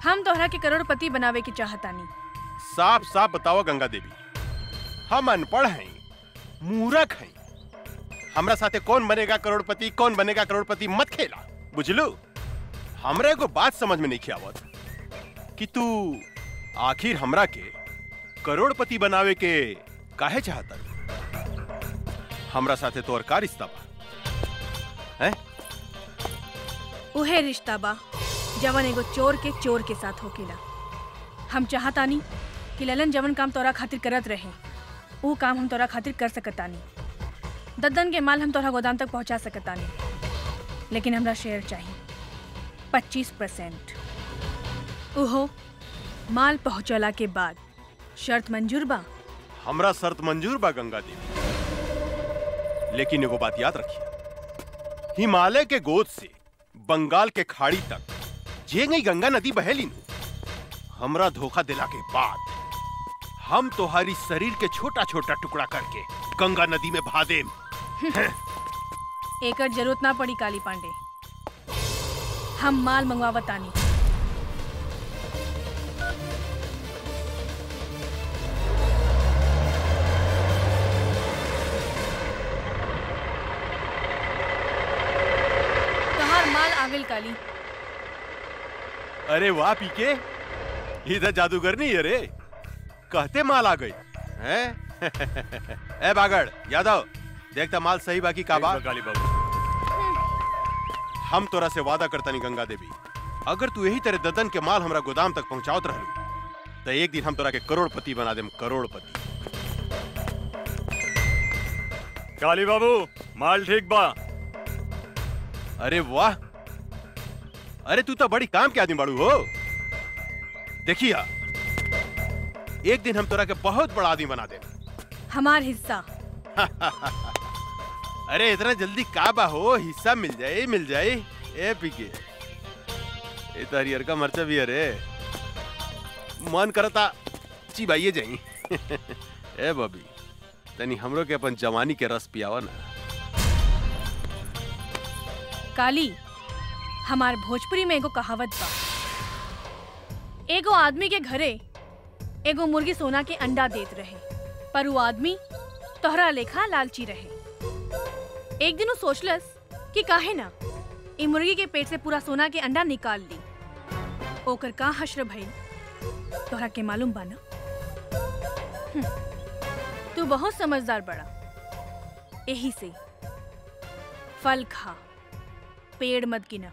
हम तोहरा के करोड़पति बनावे की चाहतानी। साफ साफ बताओ गंगा देवी, हम अनपढ़ हैं, मूर्ख हैं। हमरा साथे कौन बनेगा करोड़पति, कौन बनेगा करोड़पति मत खेला, बुझलू? हमरे को बात समझ में नहीं आवत कि तू आखिर हमरा के करोड़पति बनावे के काहे चाहता? हमरा साथे तोर का रिश्ता बा? हैं? उहे रिश्ता बा जवन एगो चोर के चोर के साथ होकेला। हम चाहतानी कि ललन जवन काम तोरा खातिर करत रहे वो काम हम तोरा खातिर कर सकतानी। दद्दन के माल हम तोरा गोदाम तक पहुंचा सकतानी, लेकिन हमरा शेयर चाहिए 25%। उहो माल पहुंचला के बाद। शर्त मंजूर बा? हमरा शर्त मंजूर बा गंगा देवी, लेकिन एगो बात याद रखिए, हिमालय के गोद से बंगाल के खाड़ी तक जे गई गंगा नदी बहेली नु, हमरा धोखा दिला के बाद हम तुम्हारी शरीर के छोटा छोटा टुकड़ा करके गंगा नदी में बहा देम। एकर जरूरत ना पड़ी काली पांडे, हम माल मंगवावतानी। आविल काली। अरे वाह पीके, इधर जादूगर नहीं है रे, कहते माल आ गई हैं? ए बागड़ यादव, देखता माल सही बाकी का बा? काली बाबू हम तोरा से वादा करता नहीं गंगा देवी, अगर तू यही तरह ददन के माल हमरा गोदाम तक पहुंचावत रहलू तो एक दिन हम तोरा के करोड़पति बना देम, करोड़पति। काली बाबू माल ठीक बा। अरे वाह, अरे तू तो बड़ी काम के आदमी बाड़ू हो। देखिया एक दिन हम तोरा के बहुत बड़ा आदमी बना दे। हमार हिस्सा। अरे इतना जल्दी का बा हो, हिस्सा मिल जाए मिल जाए। ए पीके ए तो हरियर का मर्चा भी अरे मन करता चिबाइए जाई। ए बबी तनी हमरो के अपन जवानी के रस पियावा ना। काली, हमार भोजपुरी में एगो कहावत बा, एगो आदमी के घरे एगो मुर्गी सोना के अंडा देत रहे, पर वो आदमी तोहरा लेखा लालची रहे। एक दिन वो सोचलस कि काहे ना ई मुर्गी के पेट से पूरा सोना के अंडा निकाल ली। ओकर का हश्र भइल तोहरा के मालूम बा ना? तू बहुत समझदार बड़ा, यही से फल खा, पेड़ मत गिना।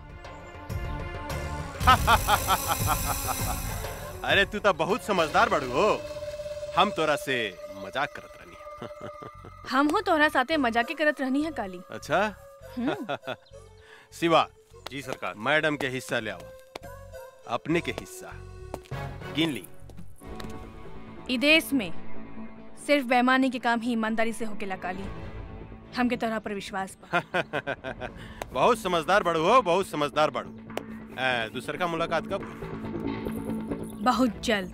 अरे तू तो बहुत समझदार बड़ू हो, हम तोरा से मजाक करत रहनी। हम हो तोहरा साथे मजाके करत रहनी है काली। अच्छा शिवा जी सरकार। मैडम के हिस्सा ले आओ, अपने के हिस्सा गिन ली। ई देश में सिर्फ बेईमानी के काम ही ईमानदारी से होकेला काली, हमके तोहरा पर विश्वास बा। बहुत समझदार बड़ू हो, बहुत समझदार बड़ू। दूसर का मुलाकात कब? बहुत जल्द।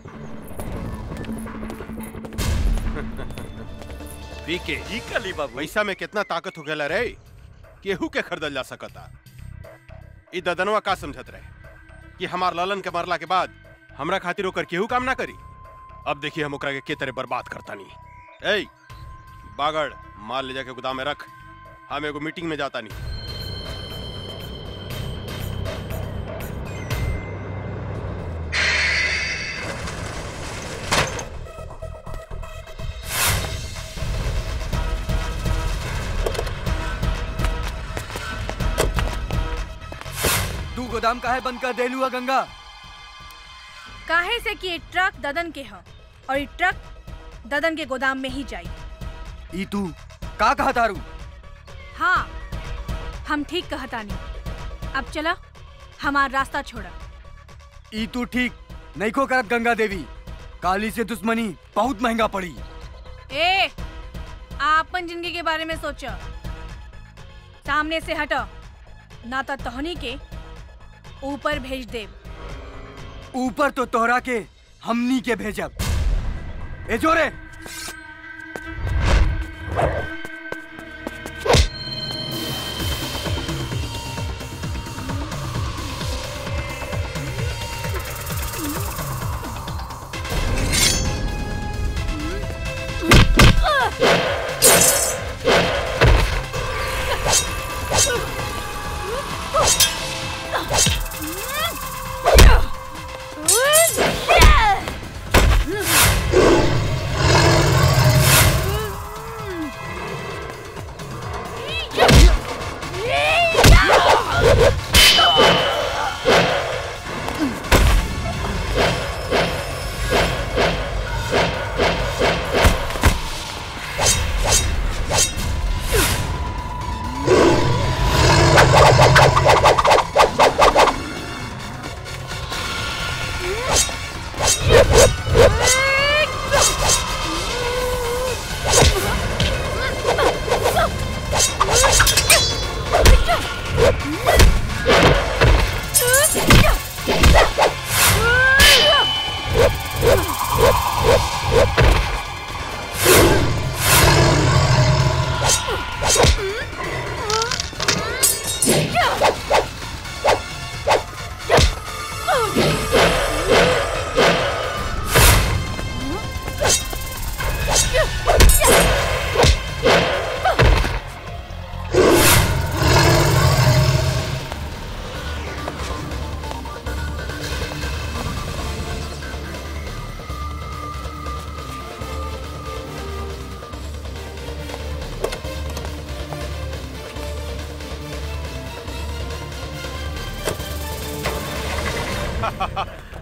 पीके जी काली बाबू। पैसा में कितना ताकत हो गया रे, केहू के खरीदल जा सकता। ई ददनवा का समझत रहे कि हमार ललन के मरला के बाद हमरा खातिर ओकर केहू काम ना करी। अब देखिए हम ओकरा के तरह बर्बाद करता नहीं। ए बागड़ माल ले जाके गोदाम में रख, हम एगो मीटिंग में जाता नहीं। तू गोदाम काहे बंद कर देलू है गंगा? काहे से कि ये ट्रक ददन के है और ये ट्रक ददन के गोदाम में ही जाई। ई तू का कहा तारू? हाँ, हम ठीक कहता नहीं। अब चला, हमारा रास्ता छोड़ा। ई तू ठीक नहीं को करत गंगा देवी, काली से दुश्मनी बहुत महंगा पड़ी। ए, आपन जिंदगी के बारे में सोचो, सामने से हटो, ना तो तोहनी के ऊपर भेज दे। ऊपर तो तोहरा के हमनी के भेजब। ए जोरे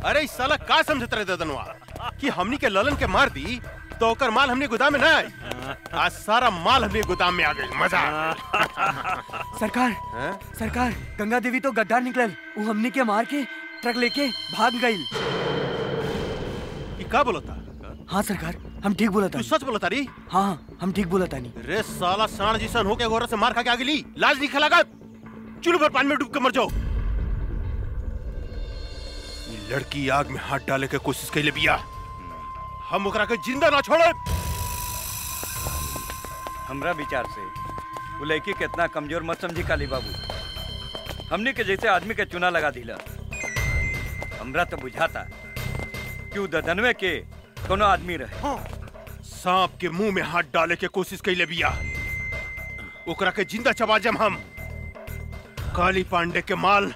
अरे इस साला का समझत रहे ददनवा कि हमनी के ललन के मार दी तो ओकर माल हमने गोदाम में ना आई। आज सारा माल हमने गोदाम में आ गई। मजा सरकार गंगा देवी तो गद्दार निकलल, वो हमनी के मार के ट्रक लेके भाग गई। ये का बोलता? हाँ सरकार, हम ठीक बोला था। तू सच बोलता री? हाँ हम ठीक बोला था। नहीं रे साला सांड जिसन होके गोरा से मार खा के आ गई, लाज नहीं खलागा। चुल्लू पर पानी में डूब के मर जाओ। ये लड़की आग में हाथ डाले के कोशिश कैले बिया, हम ओकरा के जिंदा ना छोड़े। हमरा विचार से वो लड़की कितना कमजोर मत समझी काली बाबू। हमने के जैसे आदमी के चुना लगा दिला। हमरा तो बुझाता कि वो ददनवे के कोनो आदमी रहे। सांप के मुंह में हाथ डाले के कोशिश कैले बिया, ओकरा के जिंदा चबा जम हम। काली पांडे के माल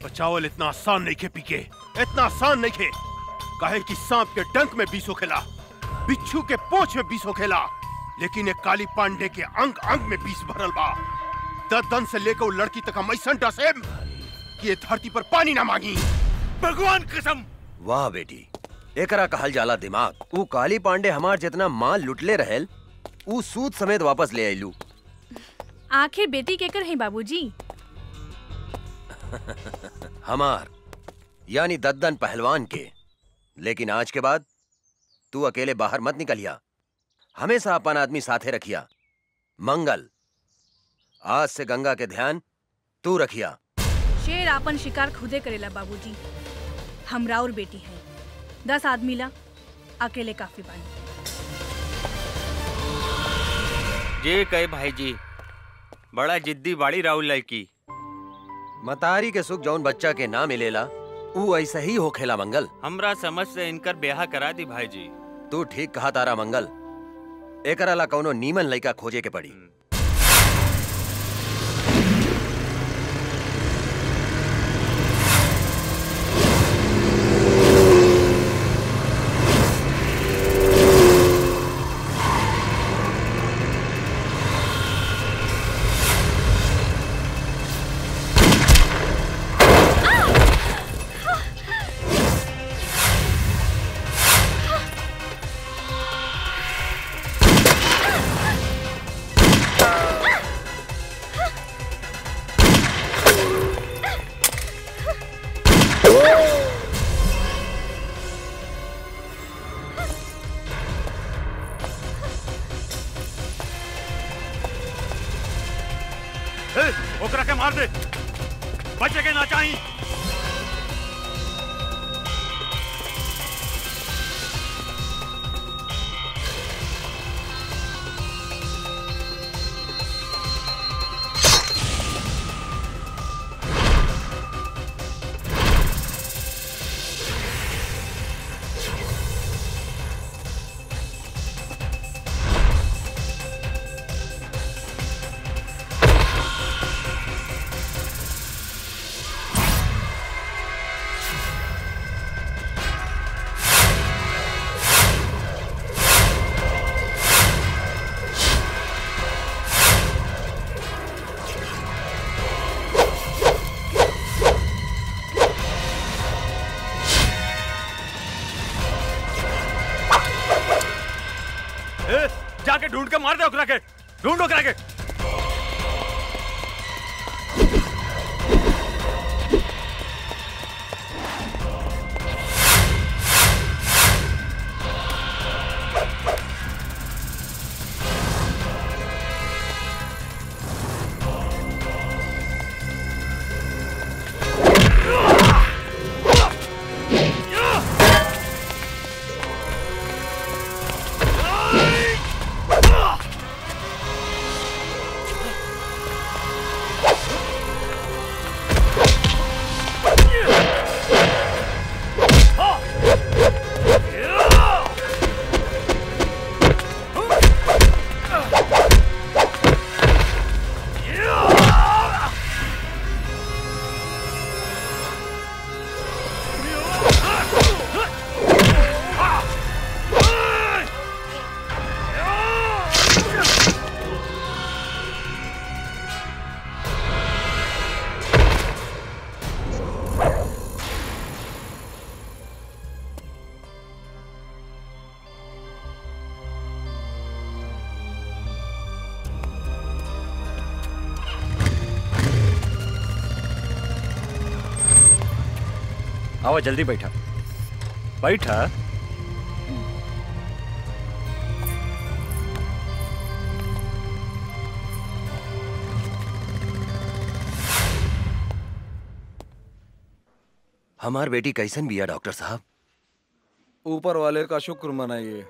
बचावल इतना आसान नहीं खे पीके, इतना आसान नहीं खे। काहे कि सांप के डंक में विष होखेला, बिच्छू के पोंछ में विष होखेला, लेकिन एक काली पांडे के अंग अंग में विष भरल बा। ददन से लेकर वो लड़की तक हम ऐसा डसेम कि ये धरती पर पानी ना मांगी। भगवान कसम। वाह बेटी, एकरा कहल जाला दिमाग। ऊ काली पांडे हमार जितना माल लुटले रहेल, ऊ सूद समेत वापस ले आइलू। आखिर बेटी केकर है बाबूजी? हमार यानी दद्दन पहलवान के। लेकिन आज के बाद तू अकेले बाहर मत निकलिया, हमेशा अपन आदमी साथे रखिया। मंगल, आज से गंगा के ध्यान तू रखिया। शेर आपन शिकार खुदे करेला बाबूजी। हम राउर बेटी है, 10 आदमी ला अकेले काफी बानी। जे कहे भाई जी, बड़ा जिद्दी बाड़ी राहुल लड़की। मतारी के सुख जौन बच्चा के ना मिलेला, ऊ ऐसा ही होखेला मंगल। हमरा समझ से इनकर ब्याह करा दी भाई जी। तू ठीक कहा तारा मंगल, एकरा ला कौनो नीमन लइका खोजे के पड़ी। ओकरा के मार दे, बचे के ना चाहिए। जाके ढूंढ के मार दे ओकरा के, ढूंढ ओकरा के। आओ जल्दी बैठा बैठा। हमार बेटी कैसन बिया डॉक्टर साहब? ऊपर वाले का शुक्र मनाइए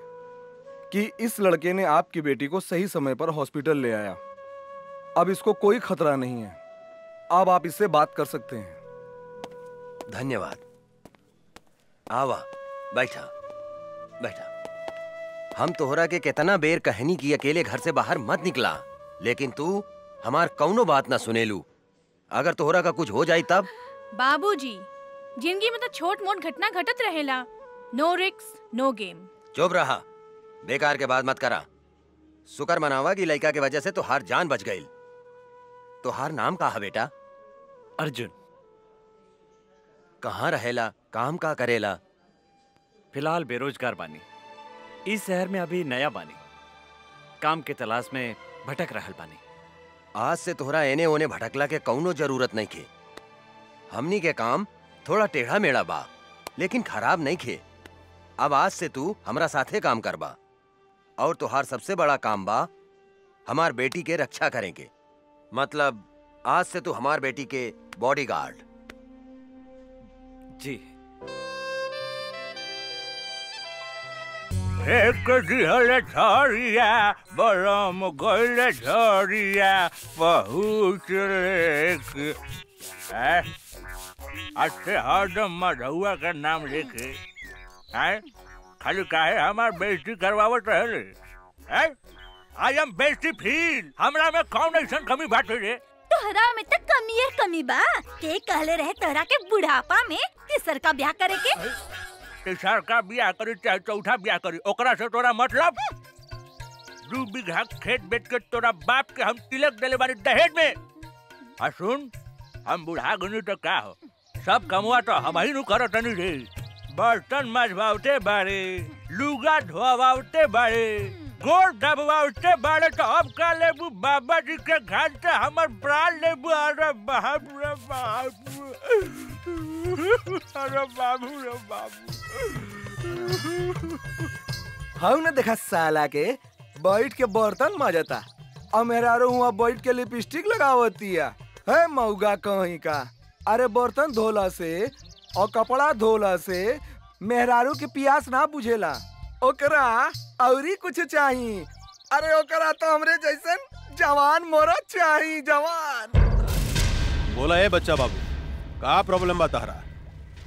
कि इस लड़के ने आपकी बेटी को सही समय पर हॉस्पिटल ले आया। अब इसको कोई खतरा नहीं है। अब आप इससे बात कर सकते हैं। धन्यवाद। आवा बैठा बैठा। हम तोहरा के कितना बेर कहनी की अकेले घर से बाहर मत निकला, लेकिन तू हमार कौनो बात ना सुनेलू। अगर तोहरा का कुछ हो जाए तब? बाबूजी, जिंदगी में तो छोट मोट घटना घटत रहेला। नो रिस्क नो गेम। चुप रहा, बेकार के बात मत करा। शुक्र मनावा की लड़का के वजह से तोहार जान बच गई। तोहार नाम का है बेटा? अर्जुन। कहाँ रहेला, काम का करेला? फिलहाल बेरोजगार बानी। इस शहर में अभी नया बानी, काम के तलाश में भटक रहल बानी। आज से तोहरा एने ओने भटकला के कौनो जरूरत नहीं खे। हमनी के काम थोड़ा टेढ़ा मेढ़ा बा, लेकिन खराब नहीं खे। अब आज से तू हमरा साथे काम करबा, और तोहार सबसे बड़ा काम बा हमार बेटी के रक्षा करेंगे। मतलब आज से तू हमार बेटी के बॉडीगार्ड। जी। एक दिहले झरिया बरम गइले झरिया बहुत लेके अच्छे हरदम मधुआ का नाम लेके खाली काहे हमार बेइज्जती करवावत रहे। आई एम बेइज्जती फील। हमरा में कौन ऐसन कमी बाटे रे? तोहरा में तो कमी है कमी बा। के कहले रहे तोहरा के बुढ़ापा में तीसर का ब्याह करे के? तीसर का ब्याह करी चाहे चौथा ब्याह करी, ओकरा से तोरा मतलब? 2 बीघा खेत बेच के तोरा बाप के हम तिलक देले बानी दहेज में। आ सुन, हम बुढ़ा गनी तो का हो, सब कमवा तो हम ही नु करत नहीं रे। बर्तन मजवावते बारे, लुगा धोवावते बारे, गोड़ दबवावते बारे, तो अब का लेबू बाबा जी के घर से हमर प्राण लेबू। अरे बाप रे बाप, अरे बाबू रे बाबू। हाँ ने देखा साला के बैठ के बर्तन माजता और मेरा हुआ बैठ के लिपस्टिक लगावती है मऊगा कहीं का। अरे बर्तन धोला से और कपड़ा धोला से मेहरारू के प्यास ना बुझेला, ओकरा औरी कुछ चाहिए। अरे ओकरा तो हमरे जैसन जवान मोरा चाहिए, जवान। बोला है बच्चा बाबू, का प्रॉब्लम बता रहा?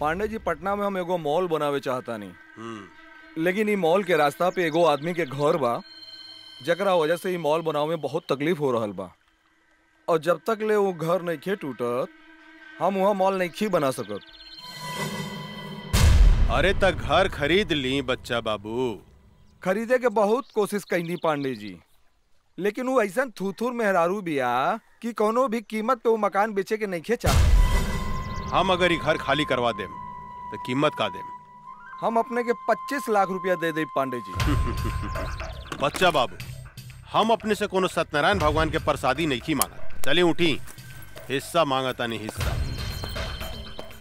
पांडे जी, पटना में हम एगो मॉल बनावे चाहता नहीं, लेकिन ई मॉल के रास्ता पे एगो आदमी के घर बा, जकरा वजह से ई मॉल बनावे में बहुत तकलीफ हो रहल बा। और जब तक ले वो घर नहीं खे टूटत, हम वहाँ मॉल नहीं खी बना सकत। अरे तक घर खरीद ली बच्चा बाबू। खरीदे के बहुत कोशिश कैनी पांडे जी, लेकिन वो ऐसा थूथूर मेहरारू बिया कि कोनो भी कीमत पे वो मकान बेचे के नहीं खे चाह। हम अगर ये घर खाली करवा देम तो कीमत का देम? हम अपने के 25 लाख रुपया दे दे पांडे जी। बच्चा बाबू, हम अपने से कोनो सत्यनारायण भगवान के प्रसादी नहीं मांगा। चले उठी, हिस्सा मांगता नहीं हिस्सा।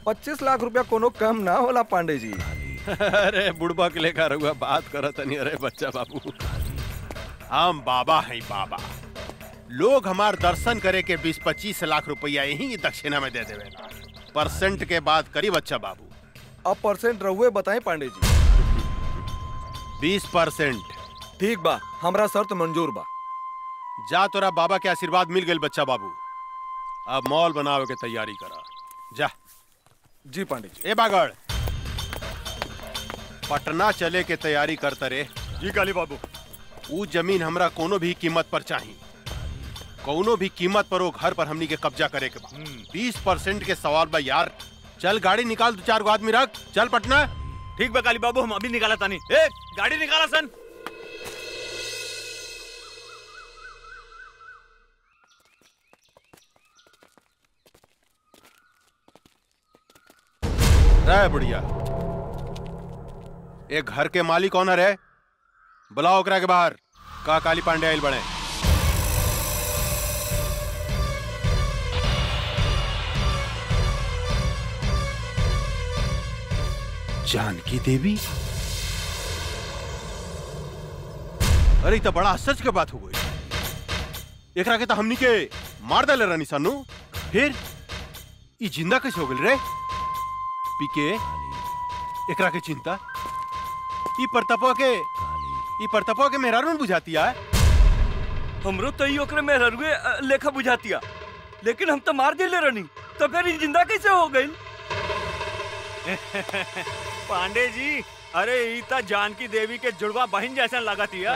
25 लाख रुपया कोनो कम ना होला पांडे जी। अरे बुढ़बा के लेकर हुआ बात करत नहीं। अरे बच्चा बाबू, हम बाबा हैं बाबा। लोग हमार दर्शन करे के 20-25 लाख रुपया यही दक्षिणा में दे देवे। परसेंट के बात करी बच्चा बाबू। अब परसेंट रहुए बताएं पांडे जी। 20%। ठीक बा, हमरा शर्त मंजूर बा। जा, तोरा बाबा के आशीर्वाद मिल गए बच्चा बाबू। अब मॉल बनावे के तैयारी करा, जा। जी पांडे जी। ए बागड़, पटना चले के तैयारी करता रे। जी काली बाबू। वो जमीन हमरा कोनो भी कीमत पर चाहिए। कोनो भी कीमत पर वो घर पर हमनी के कब्जा करे के बा। 20% के सवाल बा यार। चल गाड़ी निकाल, 2-4 गो आदमी रख, चल पटना। ठीक बा काली बाबू, हम अभी निकाला तानी। ए गाड़ी निकाला सन। रे बुढ़िया, एक घर के मालिक कौन है? बुलाओ ओकरा के बाहर। का काली पांडे आइल बने? जानकी देवी? अरे तो बड़ा आश्चर्य के बात हो गई। एकरा के तो हमनी के मार डाले रानी सानू, फिर ई जिंदा कैसे हो गई रे? पीके एकरा के चिंता ई परतपा के मेहरारू बुझाती है। हमरो तो ई ओकरे मेहरारूए लेखा बुझातिया, लेकिन हम तो मार दिले रानी, तो फिर ई जिंदा कैसे हो गई? पांडे जी, अरे ईता जानकी देवी के जुड़वा बहन जैसा लगातिया।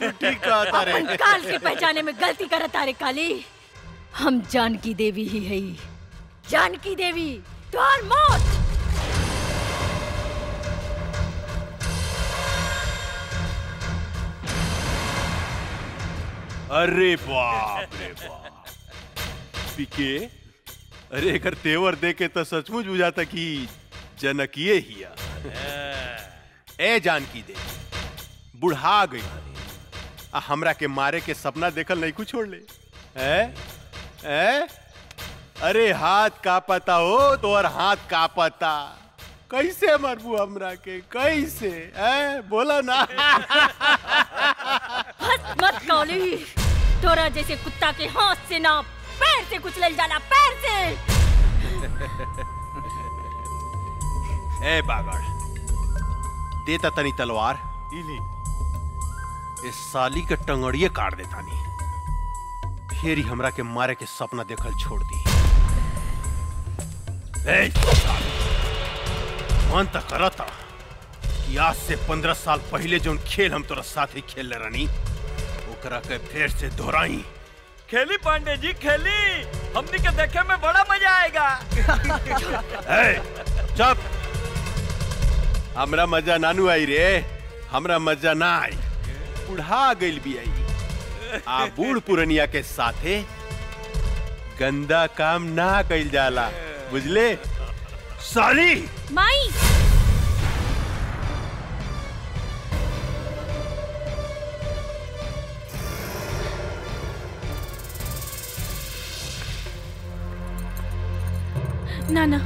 ठीक कहता रे। अपन काल के पहचाने में गलती करता रे काली। हम जानकी देवी ही है। जानकी देवी तुम्हार मौत। अरे बाप रे बाप पीके, अरे अगर तेवर देखे तो सचमुच बुझाता कि जनकिए हिया। ए जानकी दे बुढ़ा गई, हमरा के मारे के सपना देखल नहीं कुछ छोड़ ले। अरे हाथ का पता हो तो और हाथ का पता, कैसे मरबू हमरा के, कैसे? बोला ना। हंस मत काली, तोरा जैसे कुत्ता के हाथ से ना पैर से कुचल जाला, पैर से। ए बागड़, देता तनी तलवार, इस साली के टंगड़िए काट देता नी, फिर ही हमरा के मारे के सपना देखल छोड़ दी। मन तक करता कि आज से 15 साल पहले जो खेल हम तोरा साथ ही खेल रानी, ओकरा के फिर से दोहराई। खेली पांडे जी खेली, हमनी के देखे में बड़ा मजा आएगा। चुप, हमरा मजा नानू आई रे, हमरा मजा ना आई, बुढ़ा गइल भी आई। आ बूढ़ पुरनिया के साथे गंदा काम ना कइल जाला, बुझले? साली माई, ना ना,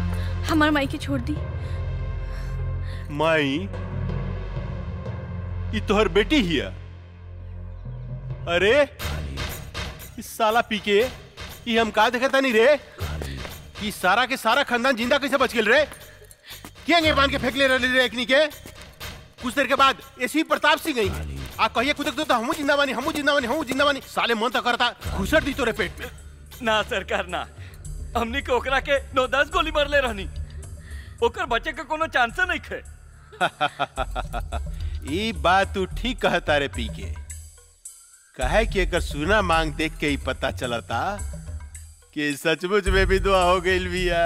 हमार माई के छोड़ दी। माई, ये तोहर बेटी हिया? अरे इस साला पीके ये हम का देखता नहीं रे कि सारा के सारा खानदान जिंदा कैसे बच गेल रे? क्या ये बांध के फेंक ले रहे रे एकनी के? कुछ देर के बाद ऐसी प्रताप सिंह गई आ कहिए कुदक दो तो हमू जिंदा बानी, हमू जिंदा बानी, हमू जिंदा बानी। साले मन तो करता घुसर दी तोरे पेट में। ना सरकार ना, हमनी के ओकरा के 9-10 गोली मारले रहनी, ओकर बचे के कोनो चांस नहीं खे। ये बात तू ठीक कहता रे पीके, कहे कि अगर सुना मांग देख के ही पता चलता कि सचमुच में भी दुआ हो गई बिया।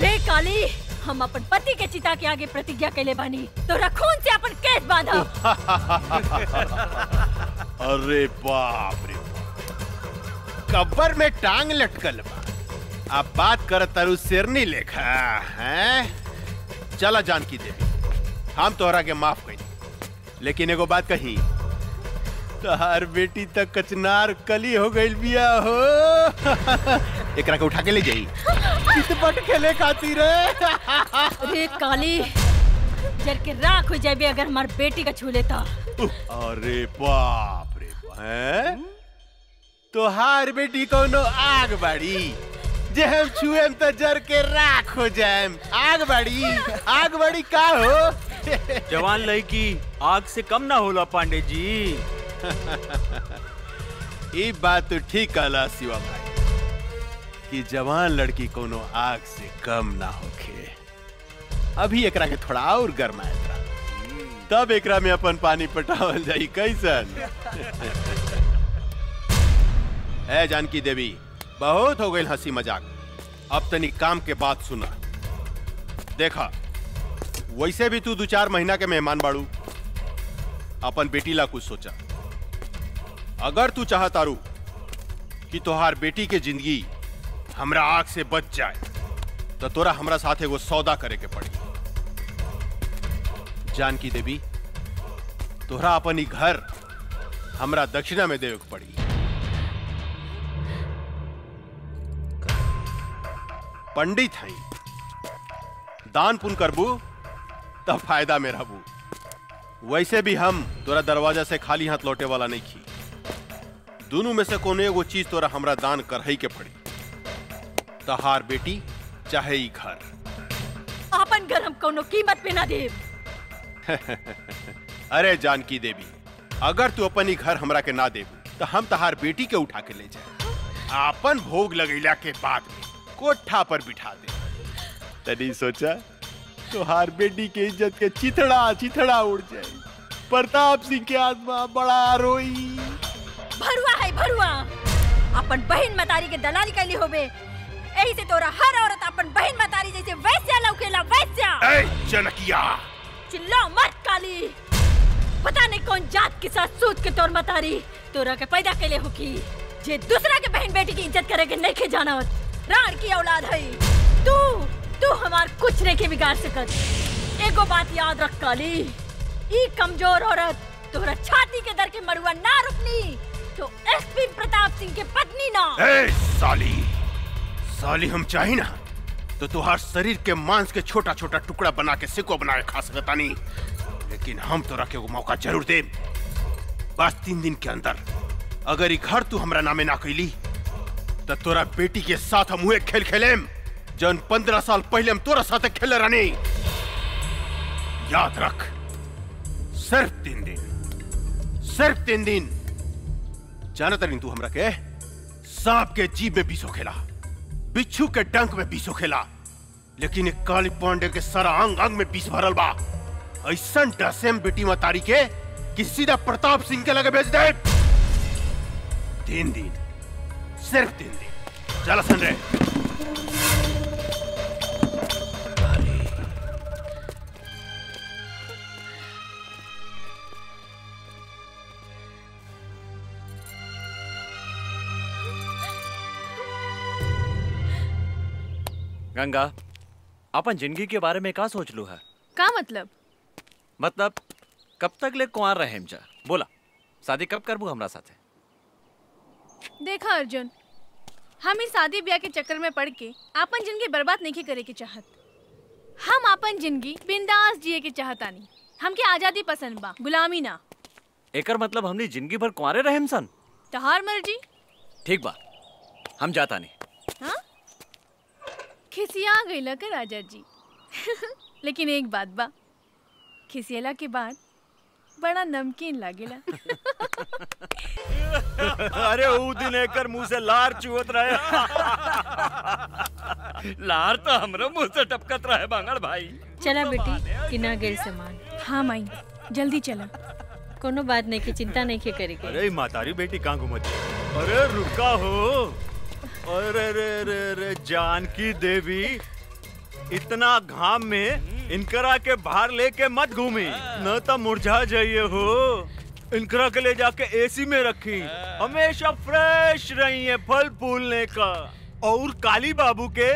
रे काली, हम अपन पति के चिता के आगे प्रतिज्ञा कैले बानी, तोरा खून से अपन केस बांधा। अरे बाप रे, कब्र में टांग लटकल बा, अब बात कर तरु शेरनी लेखा हैं? चला जानकी देवी, हम तोहरा के माफ कही, लेकिन एगो बात कही, तोहार बेटी तक कचनार कली हो गई बिया हो। एकरा के उठा के ले जाई, चितपट खेले खातिर। रे काली, जर के राख हो जाबे अगर हमार बेटी का छू लेता। अरे बाप रे बाप, तोहार बेटी कोनो आग बाड़ी, जे हम छुएम तो जर के राख हो जाएम। आग बड़ी का हो? जवान लड़की आग से कम ना होला पांडे जी। ये बात तो ठीक कहला शिवा भाई कि जवान लड़की कोनो आग से कम ना होखे। अभी एकरा के थोड़ा और गरमाए तब एकरा में अपन पानी पटावल जाई कैसन। ए जानकी देवी, बहुत हो गई हंसी मजाक, अब तनी काम के बात सुना। देखा, वैसे भी तू 2-4 महीना के मेहमान बाड़ू, अपन बेटी ला कुछ सोचा। अगर तू चाहतारू कि तोहार बेटी के जिंदगी हमरा आग से बच जाए, तो तोरा हमरा साथ एगो सौदा करे के पड़ी। जानकी देवी, तोहरा अपन ही घर हमरा दक्षिणा में देवे के पड़ी। पंडित हैं, दान पुण्य करबू तब फायदा में रहबू। वैसे भी हम तोरा दरवाजा से खाली हाथ लौटे वाला नहीं खी। दोनों में से कोनो एगो चीज तोरा हमरा दान करही के पड़ी। तहार बेटी चाहे ई घर। अपन घर हम कोनो कीमत पे ना देब। अरे जानकी देवी, अगर तू अपन ही घर हमरा के ना देबू तो हम तहार बेटी के उठा के ले जाए, अपन भोग लगैला के बाद में कोठा पर बिठा दे। तनी सोचा तुहार बेटी के इज्जत के चिथड़ा चिथड़ा उड़ जाए। प्रताप सिंह के आत्मा बड़ा रोई। भरुआ है भरुआ, अपन बहन मतारी के दलाली कैली होबे। एही से तोरा हर औरत अपन बहन मतारी जैसे वैस्या लौकेला, वैस्या। ए जनकिया, चिल्ला मत काली। पता नहीं कौन जात के साथ सोच के तोर मतारी तोरा के पैदा कैले हो की जे दूसरा के बहन बेटी की इज्जत करे के नहीं के जानत। राण की औलाद है तू हमार कुछ नहीं के बिगाड़ सकत। एगो बात याद रख काली, ई कमजोर औरत तोरा छाती के दर के मरुआ ना रुकनी तो एसपी प्रताप सिंह के पत्नी ना। ए साली हम चाही ना तो तुहार शरीर के मांस के छोटा छोटा टुकड़ा बना के सिको बना के खा सकता नहीं, लेकिन हम तोरा के वो मौका जरूर दे। बस 3 दिन के अंदर अगर ई घर तू हमरा नामे ना कैली तो तोरा बेटी के साथ हम हुए खेल खेलेम जौन 15 साल पहले हम तोरा साथ खेले रहनी। याद रख, सिर्फ 3 दिन। जाना तरीन तू हमरा के सांप के जीभ में बीसो खेला, बिच्छू के डंक में बीसो खेला, लेकिन एक काली पांडे के सारा अंग अंग में बीस भरल बा। ऐसा डसेम बेटी मतारी के कि सीधा प्रताप सिंह के लगे भेज दे। 3 दिन, सिर्फ 3 दिन। चला सन रे। गंगा, अपन जिंदगी के बारे में का सोच लू है? का मतलब कब तक ले कुंवार रहे जा? बोला, शादी कब करबू हमरा साथे? देखा अर्जुन, हम इस शादी ब्याह के चक्कर में पड़ के अपन जिंदगी बर्बाद नहीं करे के चाहत। हम अपन जिंदगी बिंदास जिए के चाहतानी। हमके आजादी पसंद बा, गुलामी ना। एकर मतलब हमनी जिंदगी भर कुंवारे रहेम सन? तहार मर्जी। ठीक बा, हम जाता नहीं। हाँ? खिसिया गईला का राजा जी। लेकिन एक बात बा, खिसियला के बाद बड़ा नमकीन लागेला। अरे ऊ दिन एकर मुंह से लार चुवत रहे। लार तो हमरो मुंह से टपकत रहे बांगड़ भाई। चला बेटी, किना गेल सामान। हाँ माई, जल्दी चला। कोनो बात नहीं की चिंता नहीं के करेगी। अरे मातारी बेटी कहाँ घूमत? अरे रुका हो। अरे रे रे रे जानकी देवी, इतना घाम में इनकरा के बाहर लेके मत घूमी, न तो मुरझा जाइए हो। इनकरा के ले जाके एसी में रखी, हमेशा फ्रेश रही है फल फूलने का। और काली बाबू के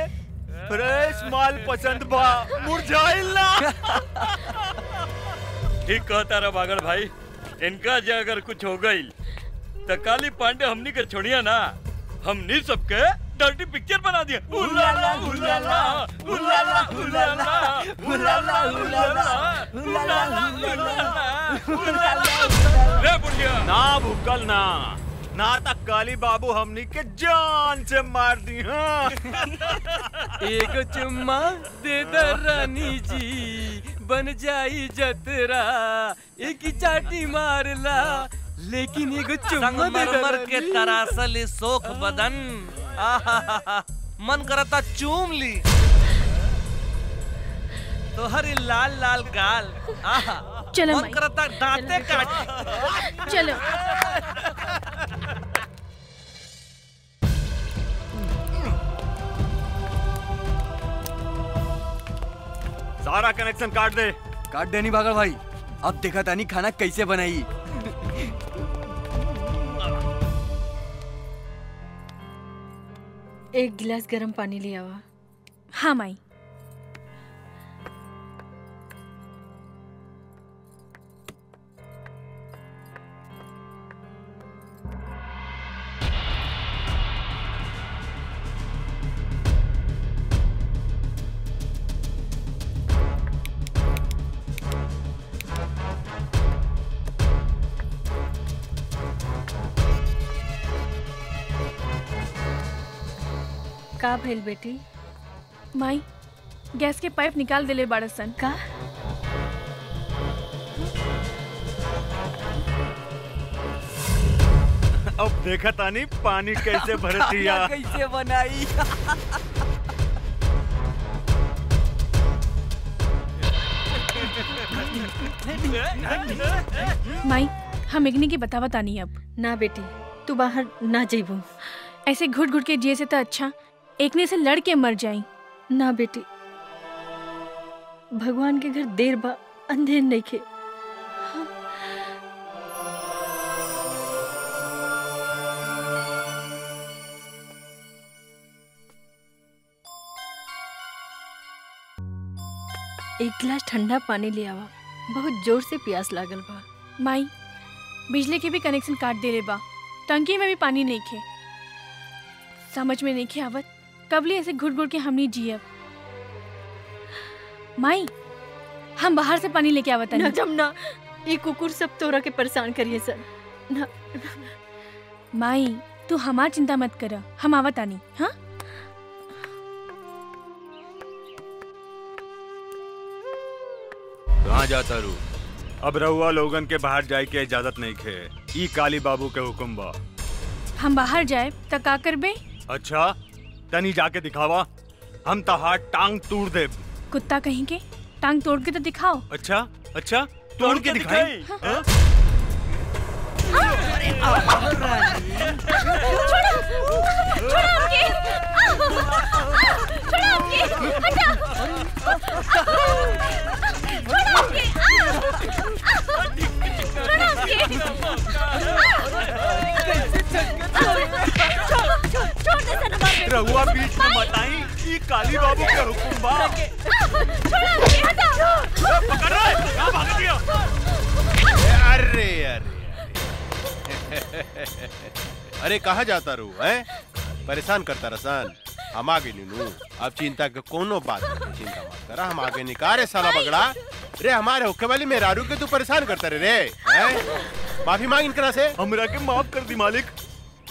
फ्रेश माल पसंद बा, मुरझाइल ना। ठीक कहता रहा बागड़ भाई। इनका जो अगर कुछ हो गई तो काली पांडे हमनी के छोड़िया ना, हमनी सबके डर्टी पिक्चर बना दिया। उलाला उलाला उलाला उलाला उलाला उलाला उलाला। रे बुढ़िया, ना भूकल ना तक काली बाबू हमनी के जान से मार दी। हाँ। एक चुम्मा दे दे रानी जी, बन जाई जतरा। एक चाटी मारला, लेकिन एगो चुम्मा दे दे के तरासल सोख बदन। मन करता चूम ली तो हरी लाल लाल गाल। चलो मन करता दांते काट। चलो। सारा कनेक्शन काट दे। काट देनी बागड़ भाई, अब देखा तानी खाना कैसे बनाई। एक गिलास गर्म पानी ले आवा। हाँ माई। का भेल बेटी? माई गैस के पाइप निकाल देले बाड़सन। का? अब देखा तानी पानी कैसे भरतिया कैसे बनाई। माई हम इग्नी की बतावत आनी अब। ना बेटी तू बाहर ना जेबू। ऐसे घुट घुट के जिए से तो अच्छा एकने से लड़ के मर जाई। ना बेटी भगवान के घर देर बा अंधेर नहीं खे। एक गिलास ठंडा पानी ले आवा, बहुत जोर से प्यास लागल बा। माई बिजली के भी कनेक्शन काट देले बा, टंकी में भी पानी नहीं खे। समझ में नहीं खे आवत कबली ऐसे घुट घुट के हमनी जियब। माई हम बाहर से पानी लेके आवत ना जमना, ये कुकुर सब तोरा के परेशान करिए सर। ना माई तू हमार चिंता मत कर, हम आवत आनी। हाँ कहाँ जाता रू? अब रहुआ लोगन के बाहर जाए के इजाजत नहीं खे। ई काली बाबू के हुक्म बा। हम बाहर जाए तो का करबे? अच्छा तनी जाके दिखावा, हम तहार टांग तोड़ दे। कुत्ता कहीं के टांग तोड़ के तो दिखाओ। अच्छा अच्छा तोड़ के दिखाई। हाँ? रहुआ बीच में मत आई, ये काली बाबू के हुक्म बा। पकड़ रहा है, कहाँ भाग दिया? अरे अरे अरे कहाँ जाता रू है? परेशान करता रसान। हम आगे नीनू, अब चिंता के कोनो बात नहीं, चिंता मत करा, हम आगे निकारे साला बगड़ा। रे हमारे होके वाली मेहरारू के तू परेशान करता रे हैं? माफी मांग इनकरा से। हमरा के माफ कर दी मालिक।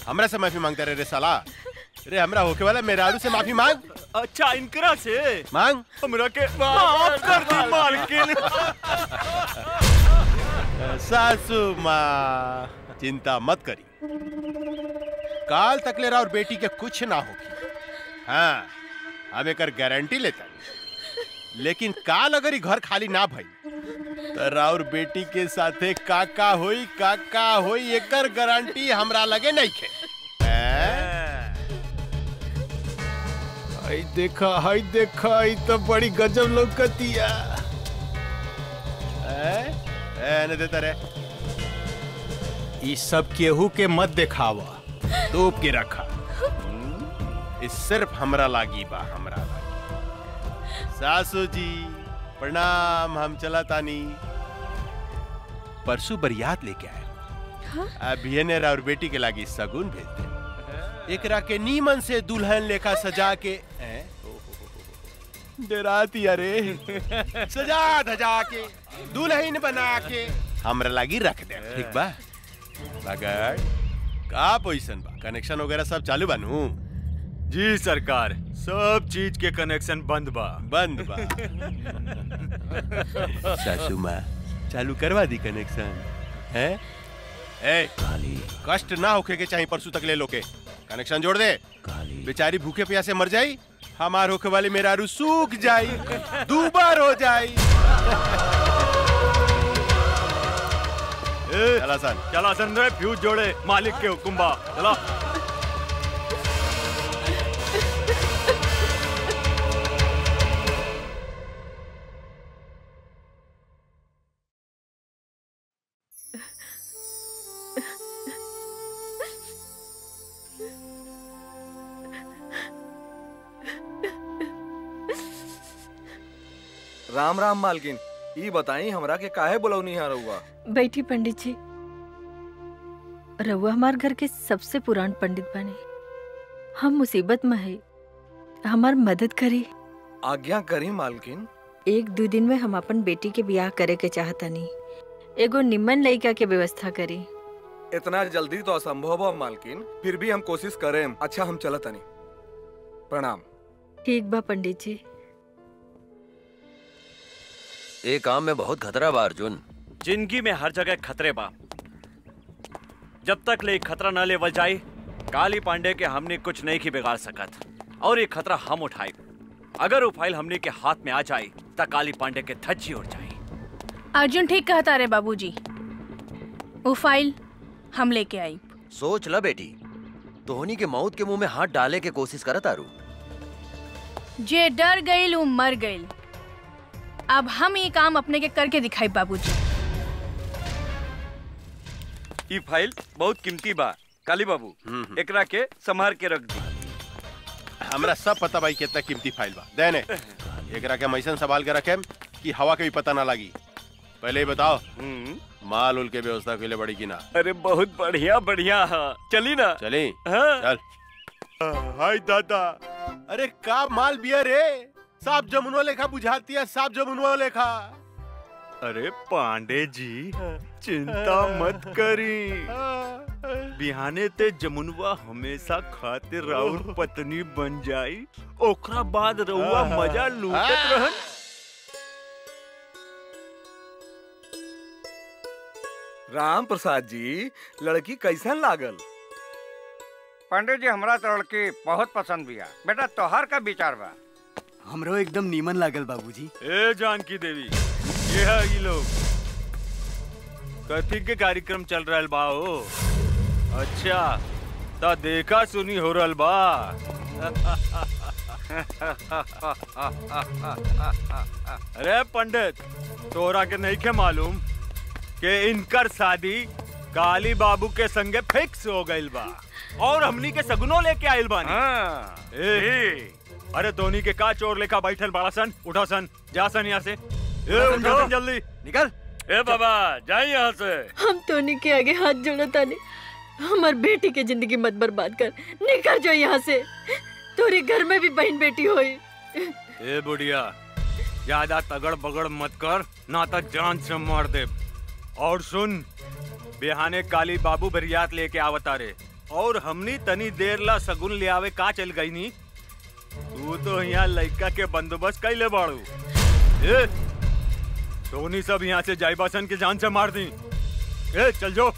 हमरा से माफी मांगता रे साला। रे हमरा होके वाला मेहरारू से माफी मांग। अच्छा इनकरा से मांग। हमरा के माफ कर दी मालकिन। सासू माँ चिंता मत करी, काल तक ले और बेटी के कुछ ना होगी। हाँ हम एक गारंटी लेता, लेकिन काल अगर ही घर खाली ना भई तो राउर बेटी के साथे काका होई एकर गारंटी हमरा लगे नहीं खे। हाय देखा ई तो बड़ी गजब लौकतिया। ने देता रे ई सब केहू के मत दिखावा, तोप के रखा। इस सिर्फ हमरा लागी बा, हमरा लागी। सासू जी प्रणाम, हम चला तानी। परसों बरियात लेके आए। हाँ? अभी ने और बेटी के लागी सगुन भेज दे। एकरा के नीमन से दुल्हन लेखा सजा के डराती अरे सजा धजा के दुल्हन बना के हमरा लागी रख दे, ठीक बा? मगर का पोजीशन बा, कनेक्शन वगैरह सब चालू बनू? जी सरकार, सब चीज के कनेक्शन बंद बा। सासू माँ चालू करवा दी कनेक्शन है? ए काली कष्ट ना होके के चाहिए, परसों तक ले लो के कनेक्शन जोड़ दे। काली बेचारी भूखे प्यासे मर जाई, हमार होके वाली मेहरारू सूख जाई, दूबार हो जाई। चला सन रे, फ्यूज जोड़े, मालिक के हुक्म बा। चला राम राम मालकिन, ई बताई हमरा के काहे बुलौनी है रउआ? बैठी पंडित जी। रउआ हमार घर के सबसे पुरान पंडित बने, हम मुसीबत में है, हमार मदद करी। आज्ञा करी मालकिन। 1-2 दिन में हम अपन बेटी के ब्याह करे के चाहतानी, एगो निम्मन लड़का के व्यवस्था करी। इतना जल्दी तो असंभव है मालकिन, फिर भी हम कोशिश करें। अच्छा हम चलत तनी। प्रणाम। ठीक बा पंडित जी। एक काम में बहुत खतरा बा अर्जुन। जिंदगी में हर जगह खतरे बा। जब तक ले खतरा न लेवल जाए काली पांडे के हमने कुछ नहीं की बिगाड़ सकत और ये खतरा हम उठाए। अगर वो फाइल हमने के हाथ में आ जाए तो काली पांडे के धज्जी उड़ जाए। अर्जुन ठीक कहता रे बाबूजी, वो फाइल हम लेके आई। सोच ला बेटी, तोहनी के मौत के मुंह में हाथ डाले के कोशिश करत आरू। जे डर गईल वो मर गईल। अब हम ये काम अपने के करके दिखाई बाबूजी। ये फाइल बहुत कीमती बा काली बाबू, एकरा के संभाल के रख दी। हमरा सब पता भाई कितना कीमती फाइल बा। देने एकरा के मैसन संभाल के रखे कि हवा के भी पता ना लगी। पहले ही बताओ माल उल के व्यवस्था के लिए बड़ी की ना? अरे बहुत बढ़िया बढ़िया। चली ना? चली। हाँ। चल। हाय दादा, अरे का माल बिया रे, साफ जमुनवा लेखा बुझाती है, साफ जमुनवा लेखा। अरे पांडे जी चिंता मत करी, बिहाने ते जमुनवा हमेशा खातिर राउर पत्नी बन जाई, ओकरा बाद रउआ मजा लूटत रहन। राम प्रसाद जी, लड़की कैसन लागल? पंडित जी हमरा तो लड़की बहुत पसंद बिया। बेटा तोहर का विचार बा? हमरो एकदम नीमन लागल बाबूजी। ए जानकी देवी, ये है ये लोग कथी के कार्यक्रम चल रहल बा हो? अच्छा ता देखा सुनी हो रहल बा। अरे पंडित, तोरा के नहीं के मालूम कि इनकर शादी काली बाबू के संगे फिक्स हो गइल बा और हमनी के सगुनो लेके आइल बानी। अरे धोनी के का चोर लेखा बैठल बड़ा सन, उठा सन, जा सन यहाँ से। उठा सन जल्दी, निकल। ए बाबा जाए यहाँ से। हम टोनी के आगे हाथ जोड़ता नहीं, हमार बेटी के जिंदगी मत बर्बाद कर। निकल जो यहाँ से, तोरी घर में भी बहन बेटी होई। ए बुढ़िया, ज्यादा तगड़ बगड़ मत कर, ना तो जान से मार दे। और सुन, बिहाने काली बाबू बरियात लेके आवता रे और हमनी तनी देर ला सगुन ले आवे का चल गई नी। तू तो यहाँ लड़का के बंदोबस्त कैले बाड़ू। धोनी सब यहाँ से जाइबासन के जान से मार दी। ए चल जो।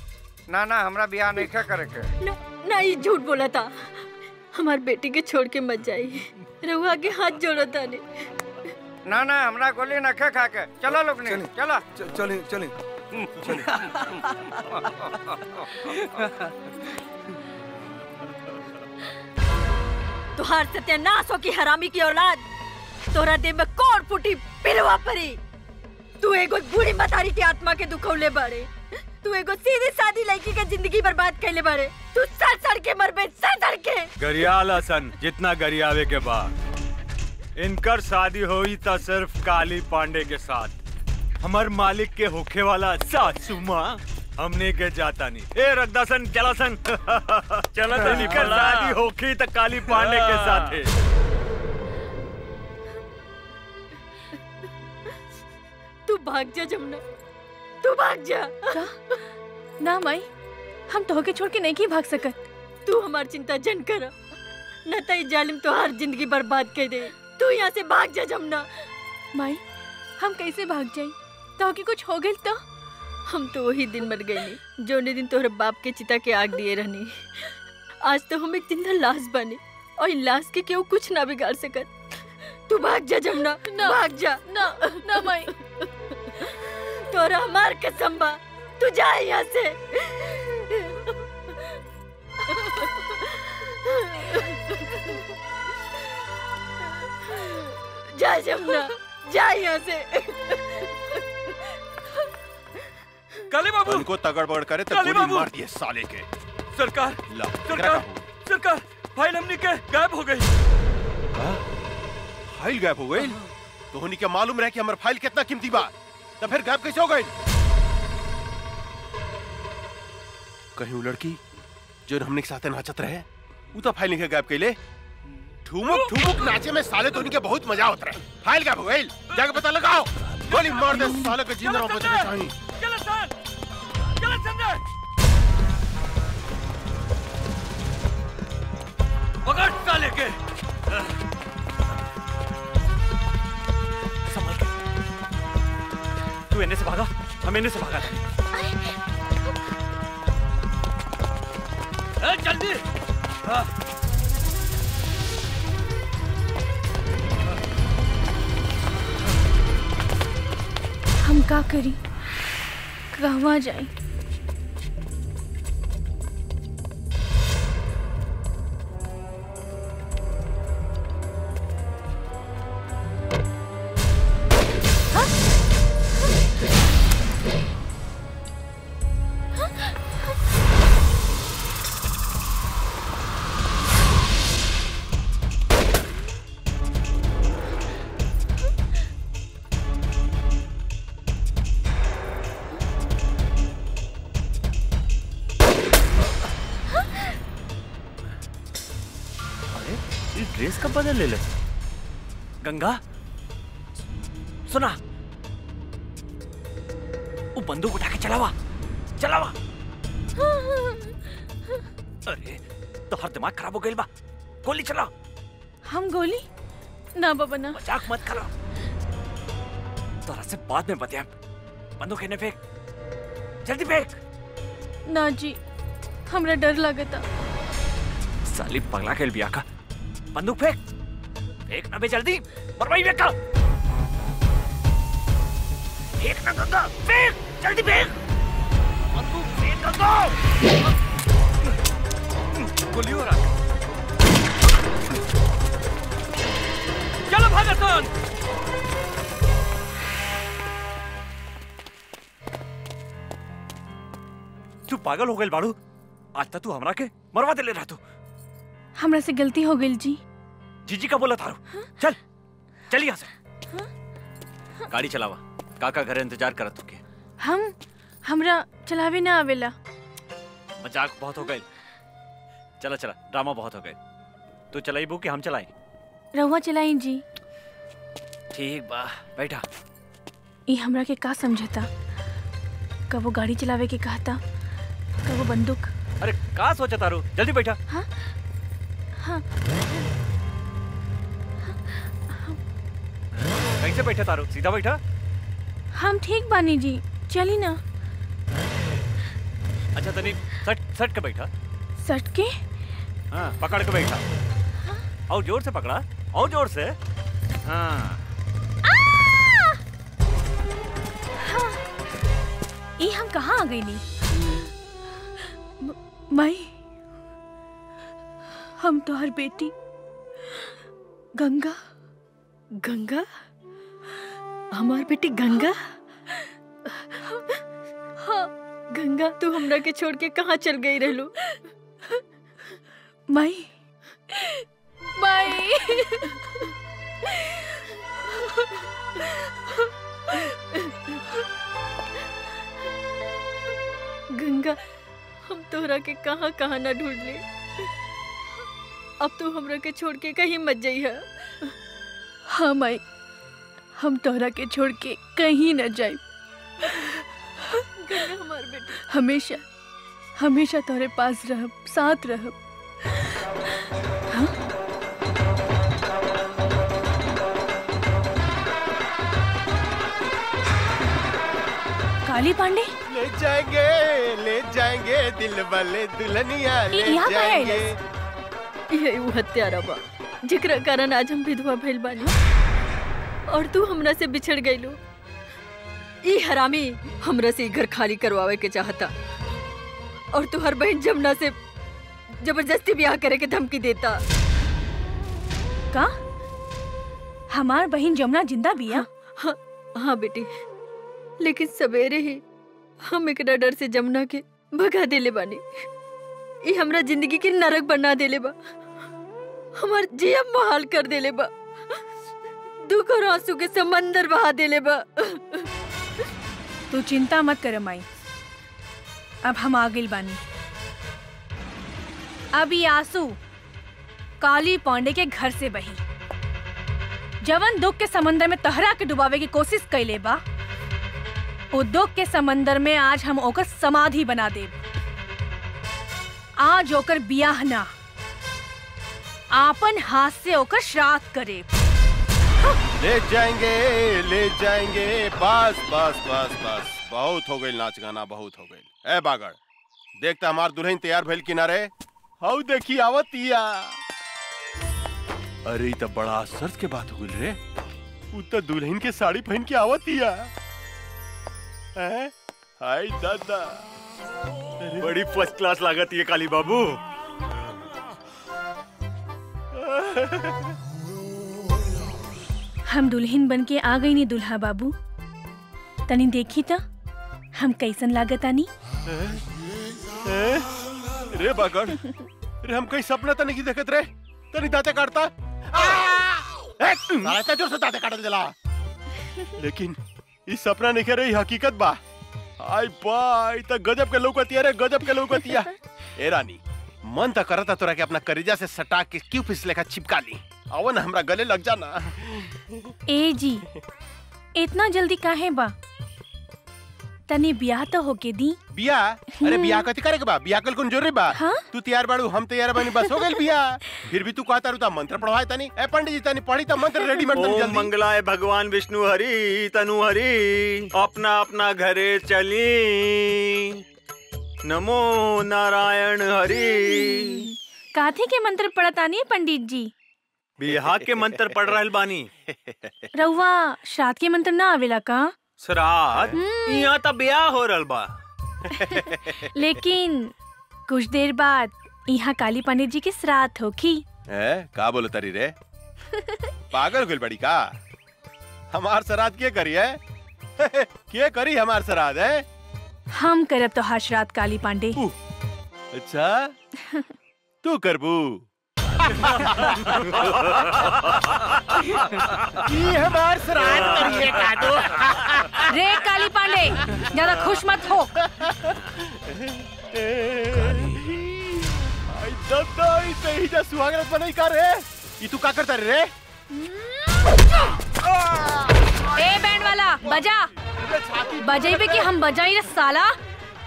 ना ना हमरा बियाह नहीं करे के। ना ये झूठ बोला था, हमार बेटी के छोड़ के मत जाइए। रहुआ के हाथ जोड़ता नहीं। ना ना हमरा गोली न खा के। चलो लोग ने चलो। चले चले। तुहार सत्यानाश हो की हरामी की औलाद, तोरा देह में कोड़ फूटी पिलवा परी। तू एगो बूढ़ी मतारी की आत्मा के दुखौले बारे, तू एगो सीधी सादी लड़की के जिंदगी बर्बाद कैले बारे। तू सड़ सड़ के मरबे, सड़ के। गरियाला सन जितना गरियावे के बाद इनकर शादी हुई था सिर्फ काली पांडे के साथ। हमार मालिक के होखे वाला सासू माँ हमने के जाता नहीं। ए रगदासन चला सन। चला तो निकल, शादी होखी तो काली पांडे के साथ है। तू भाग जा जमुना, तू भाग जा। ना माई, हम तोहके छोड़ के नहीं की भाग सकत। तू हमार चिंता जन कर, न तो जालिम तोहार जिंदगी बर्बाद कर दे। तू यहाँ से भाग जा जमुना। माई हम कैसे भाग जाई? तोहके कुछ हो गइल तो? हम तो वही दिन मर गए जो दिन तोहरे बाप के चिता के आग दिए रहनी। आज तो हम एक जिंदा लाश बने और लाश के केहू कुछ ना बिगाड़ सकत। तू भाग जा जमुना, भाग जा। ना ना माई, तोरा हमार कसम बा, तू जा यहाँ से। जा जमुना, जा यहाँ से। काली बाबू उनको तगड़ बगड़ करे तो गोली मार दिए साले के। सरकार, सरकार, सरकार, फाइल हमनी के गायब हो गई। फाइल गायब हो गई? तो होनी क्या मालूम रहे कि हमारा फाइल कितना कीमती बा, तो फिर गायब कैसे हो गई? कहीं वो लड़की जो हमने के साथ नाचत रहे वो तो फाइल नहीं गायब कैले। ठुमुक ठुमुक नाचे में साले तो उनके बहुत मजा होता रहे। फाइल गायब हो गई, जाके पता लगाओ। गोली मार दे साले के, जिंदा रहो बचने चाहिए। पकड़ साले के। संभल के। तू इन्हें से भागा, हम इन्हें से भागा। जल्दी। हम का करी, कहवा जाए? ड्रेस कब बदल ले? गंगा सुना, वो बंदूक उठा के चलावा चलावा। अरे तो हर दिमाग खराब हो गई बा, गोली चला। हम गोली ना बाबा ना। मजाक मत करो, तोरा से बाद में बतिया। बंदूक इन्हें फेंक, जल्दी फेंक। ना जी, हमरा डर लगता। साली पगला खेल बिया का। बंदूक फेंक, फेंक ना बे जल्दी, मरवाई बेटा। फेंक ना गंगा, फेंक जल्दी फेंक। बंदूक फेंक गंगा। गोली हो रहा। चलो भागतन। तू पागल हो गई बाड़ू, आज तक तू हमरा के मरवा दे ले रहा। तू हमरा से गलती हो गई जी। जीजी का बोला थारू। चल चल यहाँ से। गाड़ी चलावा, काका घर इंतजार करत तुके। हमरा चलावे ना आवेला। मजाक बहुत हो गए। चला चला, ड्रामा बहुत हो गए। तू चलाई बू कि हम चलाई? रहुआ चलाई जी। ठीक बा, बैठा। ये हमरा के का समझता, कब वो गाड़ी चलावे के कहता, कब वो बंदूक। अरे का सोचा तारू, जल्दी बैठा। हाँ हाँ। कैसे बैठा तारू, सीधा बैठा। हम ठीक बानी जी, चली ना। अच्छा तनी सट सट के बैठा। सट के? हाँ पकड़ के बैठा। और जोर से पकड़ा, और जोर से। हाँ ये हम कहाँ आ गई नी? माई, हम तो हर बेटी गंगा। गंगा? हमार बेटी गंगा? हाँ गंगा, तू हमरा के छोड़ के कहाँ चल गई रहलू? माई माई गंगा, हम तोहरा के कहाँ कहाँ ना ढूंढ ले। अब तू हमरा के छोड़ के कहीं मत जाइए। हाँ माई, हम तोहरा के छोड़ के कहीं न जाए। गंगा हमार बेटी, हमेशा हमेशा तोरे पास रहब, साथ रहब। हाँ? काली पांडे ले जाएंगे दिल वाले दुल्हनिया ले जाएंगे। ये वो हत्यारा बा जेकरा कारण आज हम विधवा भइल बानी और तू हमरा से बिछड़ गइलो। ई हरामी हमरा से घर खाली करवावे के चाहता और तू हर बहन जमुना से जबरदस्ती ब्याह करे के धमकी देता। का? हमार बहन जमुना जिंदा बिया? हाँ बेटी, लेकिन सवेरे ही हम एकरा डर से जमुना के भगा देले बानी। ये हमरा जिंदगी के नरक बना देले बा, हमार जिया मुहाल कर देले बा, दुख और आंसू के समंदर बहा देले बा। तू चिंता मत कर माई, अब हम आ गइल बानी। अब ये आंसू काली पांडे के घर से बही। जवन दुख के समंदर में तहरा के डुबावे की कोशिश कैले बा, वो दुख के समंदर में आज हम ओकर समाधि बना देब। आज ओकर बियाह ना, आपन हाथ से ओकर श्राद्ध करे। ले जाएंगे बस बस बस बस, बहुत हो गई नाच गाना, बहुत हो गई। ए बागड़, देखता हमार दुल्हन तैयार भइल किनारे। हाउ देखी आवतिया। अरे तो बड़ा आश्चर्य के बात हो गई रे, उ तो दुल्हन के साड़ी पहन के आवतिया। हाय दादा, बड़ी फर्स्ट क्लास लागत ये काली बाबू। हम दुल्हन बन के आ गई नी दुल्हा बाबू, तनी देखी तो हम कैसन लागत आनी। रे बागड़, रे हम कहीं सपना तो नहीं देखत रे, तनी दांते काटता। साला जोर से दांते काटल जला। लेकिन इस सपना नहीं रही, हकीकत बा। आई बाई तो गजब के लौकतिया रे, गजब के लौकतिया। ए रानी, मन तो करता तोरा के अपना करेजा से सटा के क्यों फिसले का चिपका ली। आओ ना हमरा गले लग जाना। ए जी, इतना जल्दी काहे बा? तनी ब्याह तो होके दी। बियाह? अरे बियाह कथी करे के बा? बियाह कल कौन जरूरी बा? हाँ? तू तैयार बाड़ू, हम तैयार बानी, बस हो गइल बियाह। फिर भी तू कहता रुता मंत्र पढ़वाए तनी। ए पंडित जी तनी पढ़ी त मंत्र रेडीमेड तनी ओम जल्दी। मंगलाय भगवान विष्णु हरि तनु हरि, अपना अपना घरे चली। नमो नारायण हरि। काथे के मंत्र पढ़तानी पंडित जी? बियाह के मंत्र पढ़ रहल बानी। रउआ श्राद्ध के मंत्र ना आवेला का? श्राद्ध? यहाँ तो ब्याह हो रहल बा। लेकिन कुछ देर बाद यहाँ काली पंडित जी के श्राद्ध होखी। का बोलो तरी रे? पागल गइल बड़ी का? हमार श्राद्ध के करी है? के करी हमार श्राद्ध है? हम करब तो हर श्राद्ध काली पांडे। अच्छा, तू करबू? ये हमार श्राद्ध करिए का दो। रे काली पांडे, ज्यादा खुश मत हो। आई दादा, ई सही जा सुहागरात बनई का रे? ई तू का करता रे? ए बैंड वाला, बजा। बजाइबे कि हम बजाई रे साला।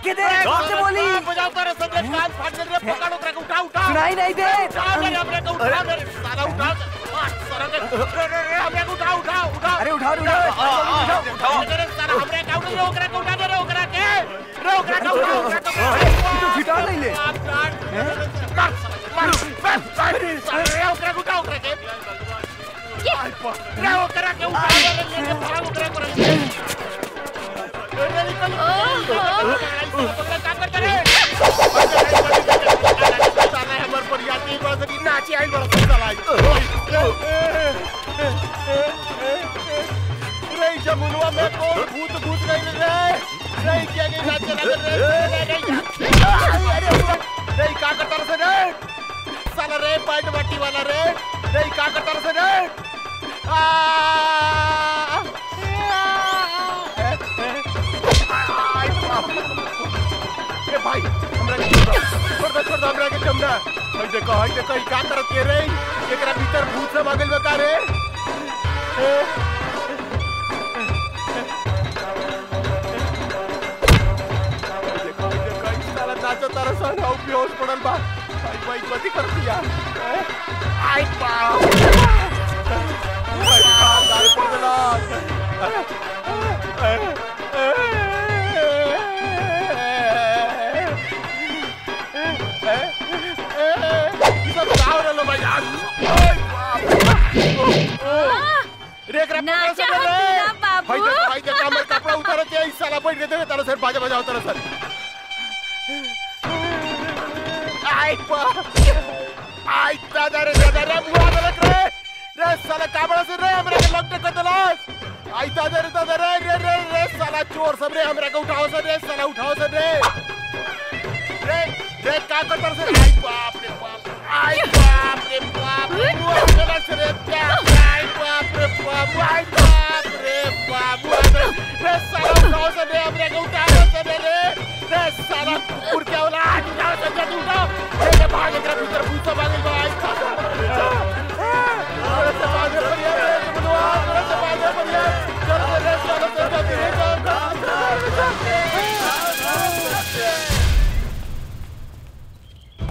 किधर कौन बोली? बजाओ कर सब रे, कान फाड़ दे रे, पकड़ो करे उठा उठा। सुनाई नहीं दे। उठा रे हमरे को, उठा रे साला, उठा। साला रे हमरे को उठा उठा उठा। अरे उठाओ उठाओ उठाओ रे साला, हमरे का उठा रे, ओकरा को उठा दे रे, ओकरा के रे, ओकरा को उठा, ओकरा को तू फिटा नहीं ले। मार रे, ओकरा को उठा, ओकरा के रे, ओकरा के उठा रे, ले भाग ओकरा को। जमुनवा में कौन भूत भूत गई रे? क्या गई नाचे रे? का करता से रे? साला रे पैंट बाटी वाला रे? का करता से रे? भाई छोड़ दो हमरा के जमना। हई देखो ई का करत के रे? एकरा भीतर भूत सब आगल बका रे। देखो ई साला नाचो तारा सन हो बेहोश पड़ल बा। भाई कथी कर दिया? आई बाप, दाल पड़ गेला। कपड़ा उतार के साला बैठ के देवे तारा सर बाजा बजाओ तारा सर। आई दादा रे बुआ रे रे साला काबड़ा से रे हमरा के लपटे कर देलस। आई दादा रे रे रे रे साला चोर सब रे हमरा के उठाओ से रे, साला उठाओ से रे रे रे का करतर से। आई बाप रे बाप, आई बाप रे बाप, बुआ चला से रे क्या? आई बाप रे बाप, आई बाप रे बाप, रे साला उठाओ से रे हमरा के उठाओ से रे रे साला कुकुर क्या होला? उठाओ से जल्दी उठाओ रे, भाग एकरा भीतर भूत सब आगल बा। आई अरे से बाजे बढ़िया रे, बुआ अरे से बाजे बढ़िया चल रे साला से जल्दी रे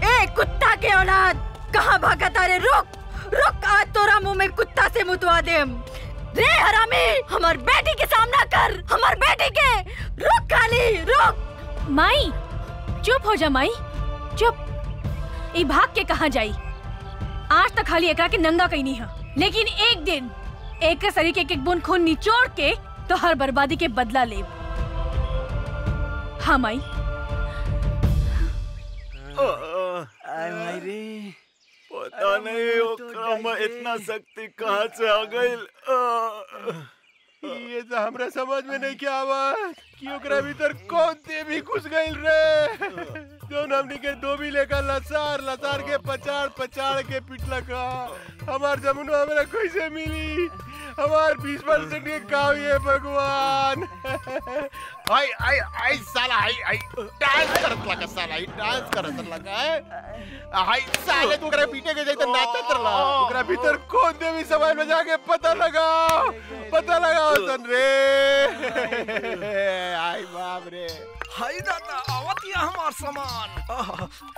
ए कुत्ता के औलाद, कहाँ भागा तारे? रुक रुक, आज तोरा मुंह में कुत्ता से मुतवा देम। रे हरामी, हमार बेटी के सामना कर, हमार बेटी के। रुक काली, रुक। माई चुप हो जा माई, चुप। ई भाग के कहाँ जाई? आज तक खाली एकरा के नंगा कहीं नहीं है, लेकिन एक दिन एक शरीर के एक बूंद खून निचोड़ के तो हर बर्बादी के बदला ले। हाँ माई। पता नहीं ओकरा में इतना शक्ति कहाँ से आ गई। ये तो हमरा समझ में नहीं क्या आवा कि ओकरा भीतर कौन देवी घुस गई रे, जो हमनी के डोबी लेकर लसार लसार के पचाड़ पचाड़ के पिटला का। हमार जमुना हमरा कैसे मिली? हमार 20% के गाँव ये भगवान। आई आई आई साला आई डांस करत लगा, साला आई डांस करत लगा है। आई साले तू ओकरा पीटे के जैसे नाचत रहा। ओकरा भीतर कौन देवी सवाल में जाके पता लगाओ सन रे। आई बाप रे। हाय दादा, आवतिया हमार सामान।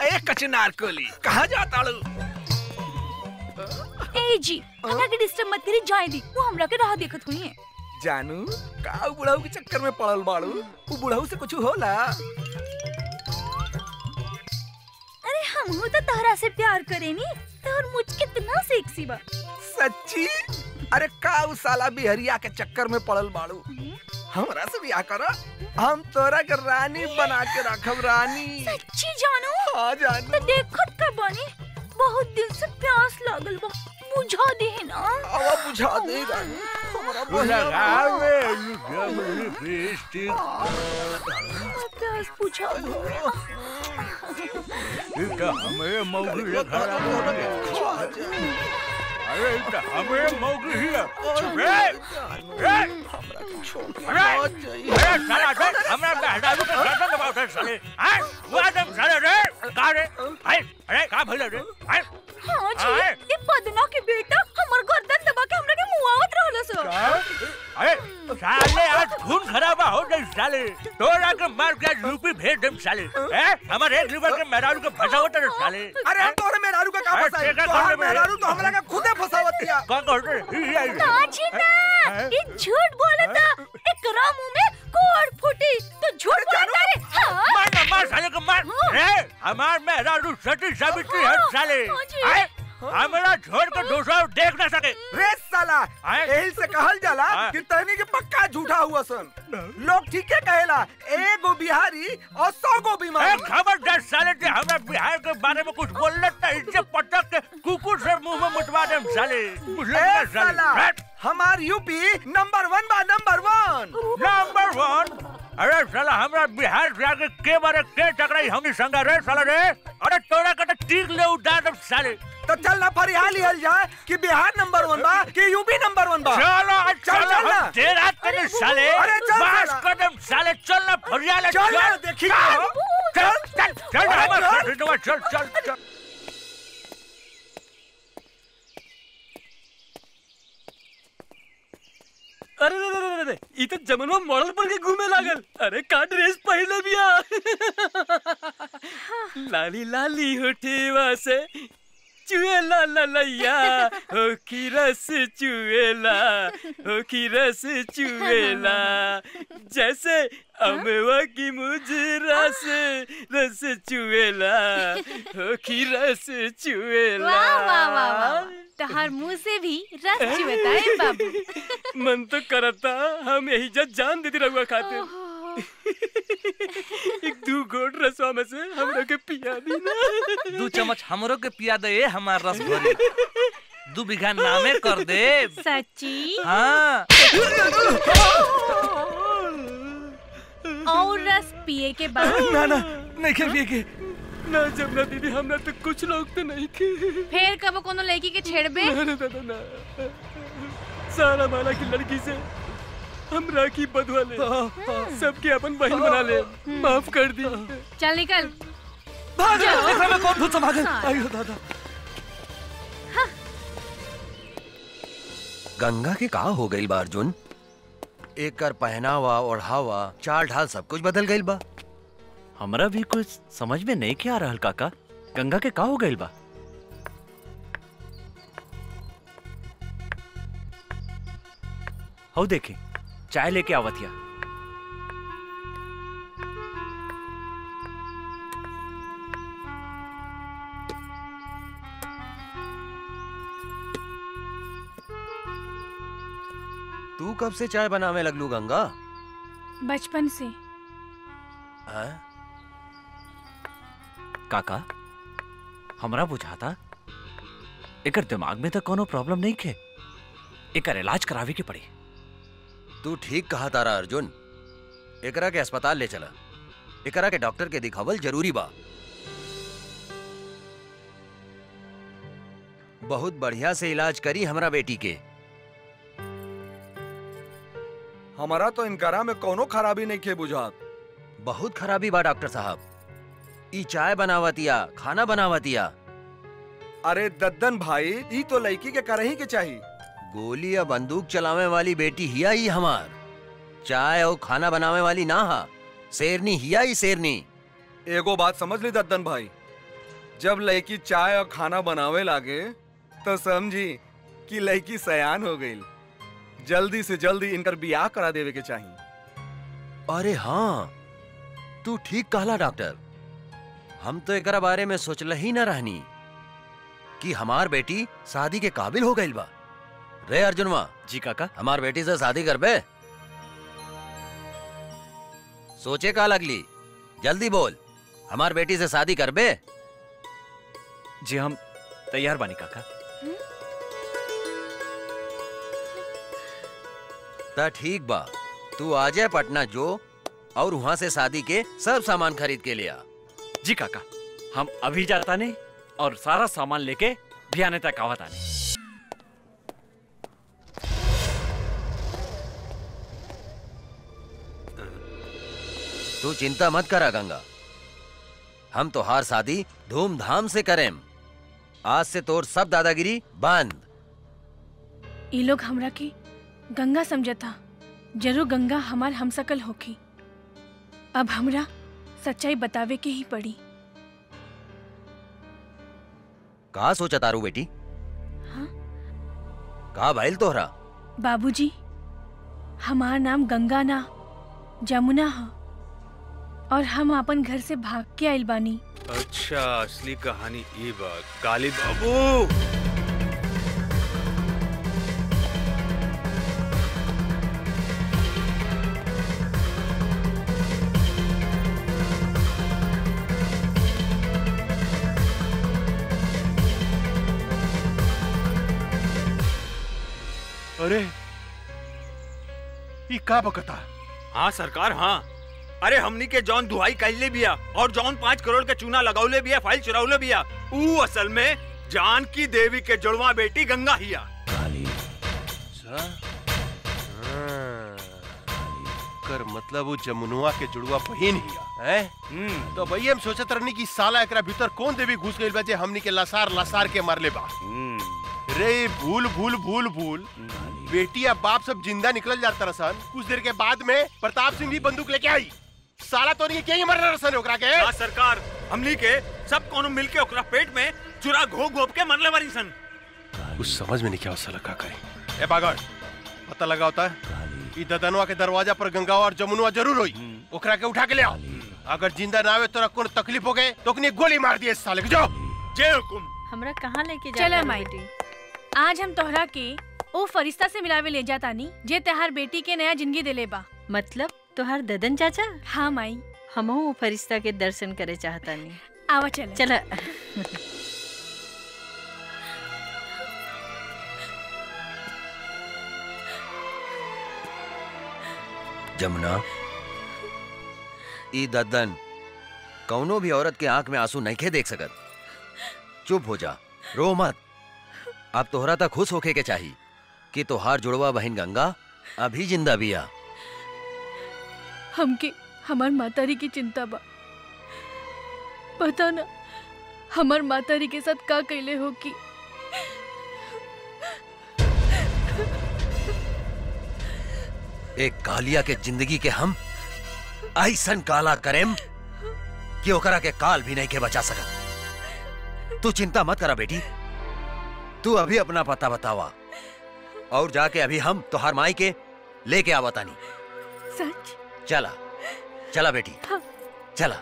एक कचनार कोली कहाँ जाता लू? ए जी, हमरा के डिस्टर्ब मत करी, जाए दी। वो हमरा के राह देखत हुई है। जानू का बुढ़ाऊ के चक्कर में पड़ल बाड़ू? वो बुढ़ाऊ से कुछ होला? अरे हम तो तहरा से प्यार करेनी, तोर मुझ कितना सेक्सी बा। सच्ची? अरे का उ साला बिहरिया के चक्कर में पड़ल बाड़ू? हमरा से ब्याह करा, हम तोरा के रानी बना के रखब। रानी सच्ची जानू? हाँ जानू। तो देखत का बानी, बहुत दिन से प्यास लागल बा, बुझा दे ना। आवा बुझा दे रानी। हमरा प्यास बुझा दो। हमें मौगी खड़ा अरे हमें मौगी ही है। साला देख हमरा बेहदारू के गर्दन दबाव दे साले। हैं वो आदम साले रे का रे? अरे का भइल रे? हां जी, ये पदना के बेटा हमर गर्दन दबा के हमरा के मुआवत रहल सर। अरे साले आज खून खराबा हो गई साले। तोरा के मार के यूपी भेज देम साले। हैं हमर एक लीवर के मेहरारू के फसावत रे साले। अरे तोरे मेहरारू का का फसाई? तोहर मेहरारू तो हमरा के खुदे फसावतिया। कौन कहत रे? ना जी ना, ये झूठ बोलता। एकरा मुंह में कोड़ फूटी तो झूठ बोलता रे। मार ना मार साले को मार। रे हमार मेहरारू सती सावित्री है साले। हमरा छोड़ कर दूसरा देख ना सके। रे साला, यही से कहल जाला कि तहनी के पक्का झूठा हुआ सन। लोग ठीक है कहेला, एगो बिहारी और 100 गो बीमारी। खबरदार साले ते हमरा बिहार के बारे में कुछ बोलले त इज्जत पटक के कुकुर से मुंह में मुतवा देम साले। ए साला, हमार यूपी नंबर 1 बा, नंबर 1। नंबर 1? अरे साला हमरा बिहार से आगे के बारे के टकराई हमनी संग रे साला रे। अरे तोरा के टीक ले उड़ा देम साले। तो चल ना फरियाली हल जाए कि बिहार नंबर 1 बा कि यूपी नंबर 1 बा। चलो चल ना। देर रात के साले। अरे चल बस कदम साले, चल ना फरियाली। चल ना, देखी चल। अरे ई तो जमनवा मॉडल पर के घूमे लागल। अरे का ड्रेस पहले बिया। लाली लाली होठेवा से चुएला ललैया, हो की रस चुएला, हो की रस चुएला, जैसे अमवा की मुजरा से रस चुएला, हो की रस चुएला। वाह वाह वाह वाह, तहार मुंह से भी रस चुएता है बाबू। मन तो करता हम यही जान देती रहुआ खाते। एक 2 घोट रसवा में से हमरो के पिया दी ना। 2 चम्मच हमरो के पिया दे हमार रस भरी। 2 बीघा नामे कर दे। सच्ची? हाँ। और रस पिए के बाद? ना नहीं के पिए के ना। जमुना दीदी हमरा तो कुछ लोग तो नहीं के। फिर कब कोनो लड़की के छेड़बे? ना। सारा माला की लड़की से हम राखी बंधवा ले, सबके अपन बहन बना ले। माफ कर दी। चल निकल। भाग। एकरा में कौन भूत समागल? आयो दादा। गंगा के का हो गई बा अर्जुन? एकर पहनावा ओढ़ावा चाल ढाल सब कुछ बदल गई बा। हमरा भी कुछ समझ में नहीं क्या आ रहल काका। गंगा के का हो गई बा? हो देखे चाय लेके आवतिया। तू कब से चाय बनावे लगलू गंगा? बचपन से। काका हमरा बुझाता एकर दिमाग में तो कोनो प्रॉब्लम नहीं खे, एकर इलाज करावे के पड़ी। तू ठीक कहा तारा अर्जुन, एकरा के अस्पताल ले चला, एकरा के डॉक्टर के दिखावल जरूरी बा। बहुत बढ़िया से इलाज करी हमरा बेटी के। हमारा तो इनकारा में कोनो खराबी नहीं के बुझात। बहुत खराबी बा डॉक्टर साहब, ई चाय बनावतिया, खाना बनावतिया। अरे दद्दन भाई, ई तो लड़की के करही के चाहिए। गोली या बंदूक चलावे वाली बेटी हिया ही हमार, चाय और खाना बनावे वाली ना हा, शेरनी हिया ही शेरनी। एगो बात समझ ली दद्दन भाई, जब लड़की चाय और खाना बनावे लागे तो समझी कि लड़की सयान हो गई। जल्दी से जल्दी इनकर बियाह करा देवे के चाहिए। अरे हाँ, तू ठीक कहला डॉक्टर, हम तो एकरा बारे में सोचल ही न रहनी कि हमार बेटी शादी के काबिल हो गई बा। रे अर्जुनवा। जी काका। हमार बेटी से शादी कर बे। सोचे का लगली, जल्दी बोल, हमार बेटी से शादी कर बे। जी हम तैयार बानी काका। ता ठीक बा, तू आ जाए पटना जो और वहां से शादी के सब सामान खरीद के ले आ। जी काका, हम अभी जाता नहीं और सारा सामान लेके भी आने तक आवत आने। तू चिंता मत करा गंगा, हम तो हार शादी धूमधाम से करें। आज से तोर सब दादागिरी बंद। ये लोग हमरा के गंगा समझता, जरूर गंगा हमार हमसकल होखी। अब हमरा सच्चाई बतावे के ही पड़ी। का सोचा तारू बेटी? हाँ? का भइल तोहरा? बाबूजी, हमार नाम गंगा ना जमुना है और हम अपन घर से भाग के आइल बानी। अच्छा, असली कहानी ये बा। काली बाबू, अरे ये का बकता? हाँ सरकार, हाँ। अरे हमनी के जौन दुहाई कहले बिया और जौन 5 करोड़ के चूना लगाउले बिया, फाइल चुराउले बिया, ऊ असल में जानकी देवी के जुड़वा बेटी गंगा हिया। कर मतलब वो जमुनुआ के जुड़वा बहन हिया है? तो भाई हम सोचत रहनी कि साला एकरा भीतर कौन देवी घुस गइल बा जे हमनी के लसार लसार के मारले बा। रे भूल भूल भूल भूल, बेटी या बाप सब जिंदा निकल जाता रसन। कुछ देर के बाद में प्रताप सिंह भी बंदूक लेके आई। साला तो नहीं क्या मर रसन ओकरा के? हाँ सरकार, हमनी के सब कोनो मिलके ओकरा पेट में चुरा घोप घोप के मरले वाली सन। कुछ समझ में नहीं क्या साला का करे। ए बागड़, पता लगा होता है कि ददनवा के दरवाजा पर गंगा और जमुनुआ जरूर हुई। ओकरा के उठा के ले आओ। अगर जिंदा ना आवे तो कोनो तकलीफ हो गए तो गोली मार दिए साले के। जाओ। जय हुकुम। हमरा कहाँ लेके जा? चला माई, आज हम तोहरा के ओ फरिश्ता से मिलावे ले जातानी जे तहार बेटी के नया जिंदगी दिले बा। मतलब तोहार ददन चाचा? हाँ माई, हमहू फरिश्ता के दर्शन करे चाहतानी। आवा चला। चला। जमुना, ई दद्दन कौनो भी औरत के आंख में आंसू नहीं खे देख सकत। चुप हो जा, रो मत। अब तोहरा तक खुश होके के चाहिए कि तोहार जुड़वा बहन गंगा अभी जिंदा बिया। हमके हमार मातारी की चिंता बा। पता ना हमार मातारी के साथ का कैले हो कि एक कालिया के जिंदगी के हम ऐसन काला करेम कि ओकरा के काल भी नहीं के बचा सकत। तू चिंता मत करा बेटी, तू अभी अपना पता बतावा और जाके अभी हम तोहार माई के लेके आवा तानी। सच? चला चला बेटी, चला।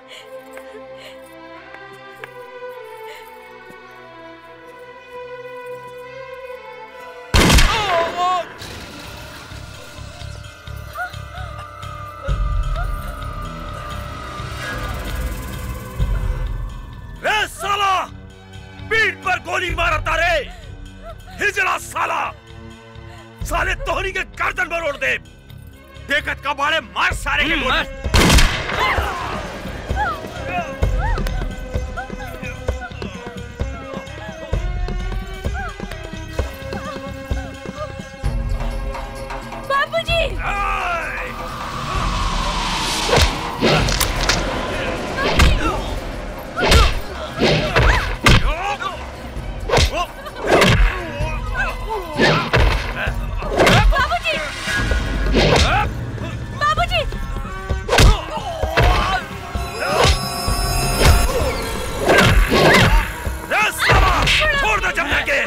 रे साला, पीठ पर गोली मारता रे, हिजड़ा साला, साले तोहरी के गर्दन पर उड़ दे। देखत का बाड़े मार सारे के गोली। बाबूजी! बाबूजी! छोड़ दो जमुना के।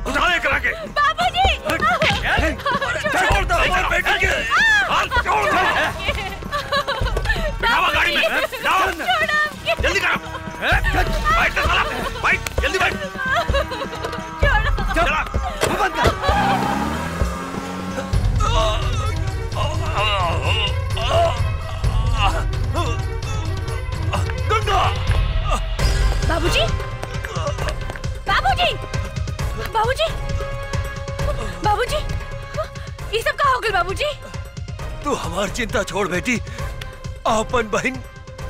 उठाने करा के। बाबूजी! छोड़ दो हमारे बेटे के। छोड़ दो। बिठावा गाड़ी में। जाओ। जल्दी करो। बैठ तो साला। बैठ जल्दी बैठ। चला। बंद कर। गंगा। बाबूजी! बाबूजी! बाबूजी! बाबूजी! ये सब कहाँ हो गए बाबूजी? तू हमार चिंता छोड़ बेटी, अपन बहन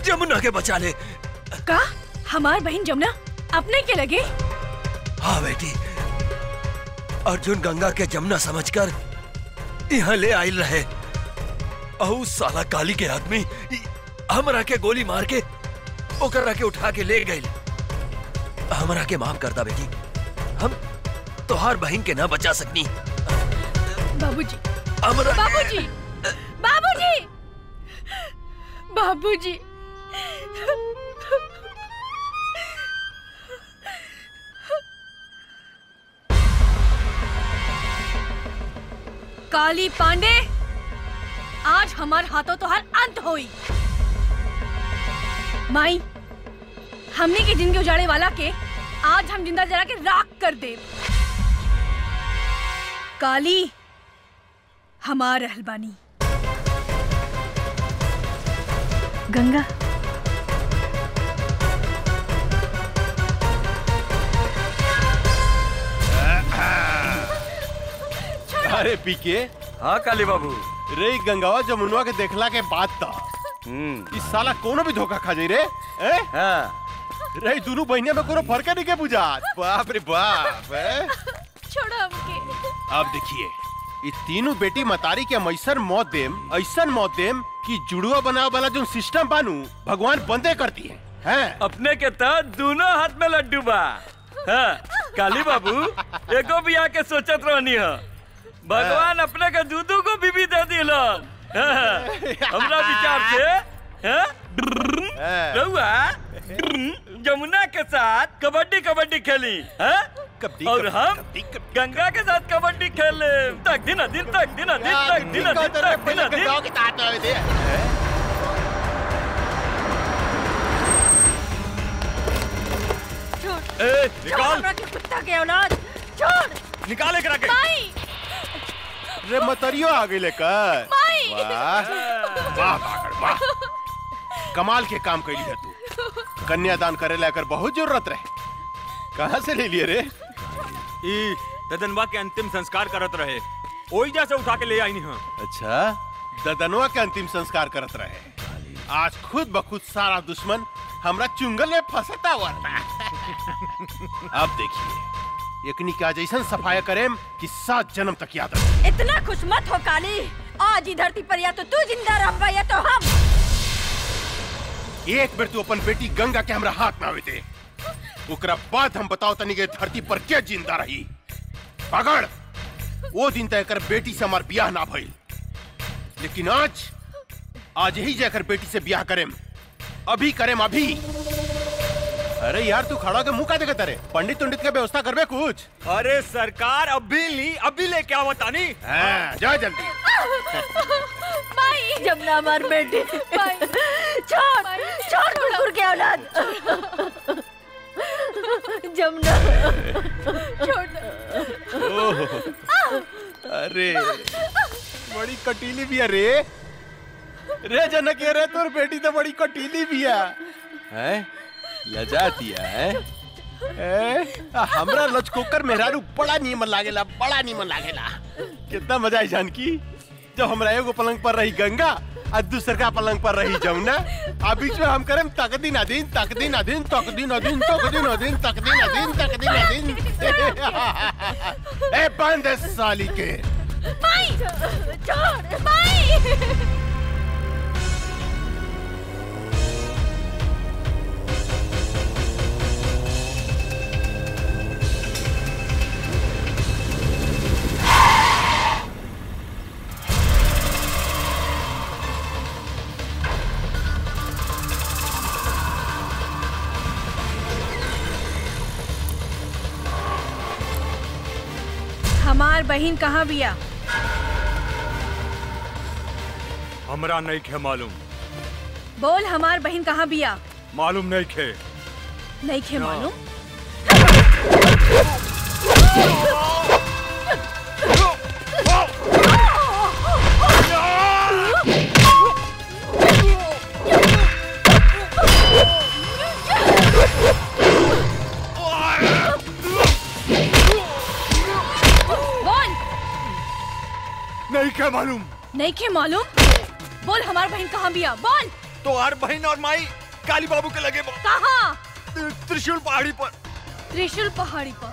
जमुना के बचा ले। का? हमार बहन जमुना अपने के लगे? हाँ बेटी, अर्जुन गंगा के जमुना समझकर यहाँ ले आयल रहे। और साला काली के आदमी हमरा के गोली मार के ओकरा के उठा के ले गए। हमरा के माफ करता बेटी, हम तोहार बहन के ना बचा सकनी। बाबूजी! हमरा बाबूजी! बाबूजी! बाबूजी! काली पांडे, आज हमार हाथों तो हर अंत होई। माई, हमने की जिंदगी उजाड़े वाला के आज हम जिंदा जला के राख कर दे। काली हमार रहलबानी। गंगा अरे पीके। हाँ काली बाबू। रे गंगावा जमुनवा के देखला के बाद था इस साला कोनो भी धोखा खा जाई रे। हाँ। रे दोनों बहनिया में कोनो फर्क नहीं के बुझा। बाप रे बाप। छोड़ो हमके। अब देखिए, ये तीनों बेटी मतारी के हम ऐसन मौत देम कि जुड़वा बनावे वाला जो सिस्टम बानू भगवान बंदे करती है। अपने के तो दोनों हाथ में लड्डू बा। हाँ, काली बाबू एको भी आके सोचत रहनी है, भगवान अपने के दूधू को बीबी दे दिलन। हमरा विचार से रहुआ जमुना के साथ कबड्डी कबड्डी खेली और हम गंगा के साथ कबड्डी खेले तक दिन दिन तक दिन दिन तक दिन दिन तक दिन दिन। निकाल कुत्ता के औलाद, छोड़। निकाले करा के। रे मतरियो आ गई लेकर। वाह वाह वाह, कमाल के काम कैली है तू। कन्यादान करे लेकर बहुत जरूरत रहे, कहाँ से ले लिए रे? ददनवा के अंतिम संस्कार करत रहे, ओई जैसे उठा के ले आई नहीं। अच्छा, ददनवा के अंतिम संस्कार करत रहे। आज खुद बखुद सारा दुश्मन हमरा चुंगल में फंसता हुआ था। अब देखिए, एकनी का जैसन सफाया करेम कि 7 जन्म तक याद रहे। इतना खुश मत हो काली, आज ही धरती पर या तो तू जिंदा रह या तो हम। एक बेर तू अपन बेटी गंगा के हमरा हाथ में आवे दे, ओकरा बाद हम बताओ तनी के धरती पर क्या जिंदा रही। पकड़, वो दिन तय कर बेटी से हमार ब्याह ना भइल, लेकिन आज यही जाकर बेटी से ब्याह करेम, अभी करेम अभी। अरे यार तू खड़ा के मुंह का देखता रे, पंडित तुंडित के व्यवस्था करबे कुछ। अरे सरकार अभी लेके आओ तानी। जा जल्दी। माई जब ना मार बेटी, छोड़ कुकुर के औलाद। जमुना अरे बड़ी कटीली भी है रे जनक, रे तोर बेटी तो बड़ी कटीली भी है लजाती है। हमरा लचकोकर मेहरारू बड़ा नीमन लागेला, बड़ा नीमन लागेला। कितना मजा आई जानकी, जब हमरा एगो पलंग पर रही गंगा और दूसर का पलंग पर रही जमुना, आ बीच में हम करें तकदीन अदीन तकदीन अदीन तकदीन अदीन तकदीन अदीन तकदीन अदीन तकदीन अदीन। ए बंद साली के माई, छोड़ माई। हमार बहन कहाँ बिया? हमरा नहीं खे मालूम। बोल, हमार बहन कहाँ बिया? मालूम नहीं खे। नहीं खे मालूम? नहीं क्या मालूम? नहीं क्या मालूम? बोल, हमार बहन कहाँ बिया? बोल। तो हर बहन और माई काली बाबू के लगे। कहाँ? त्रिशूल पहाड़ी पर। त्रिशूल पहाड़ी पर?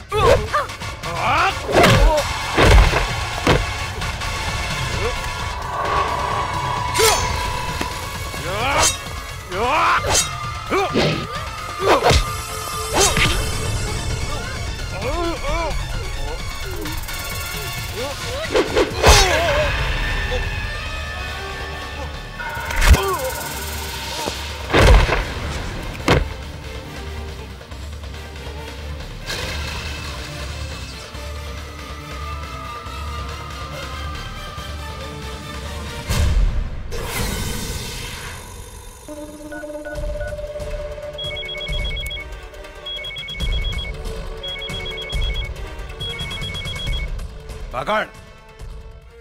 पकड़।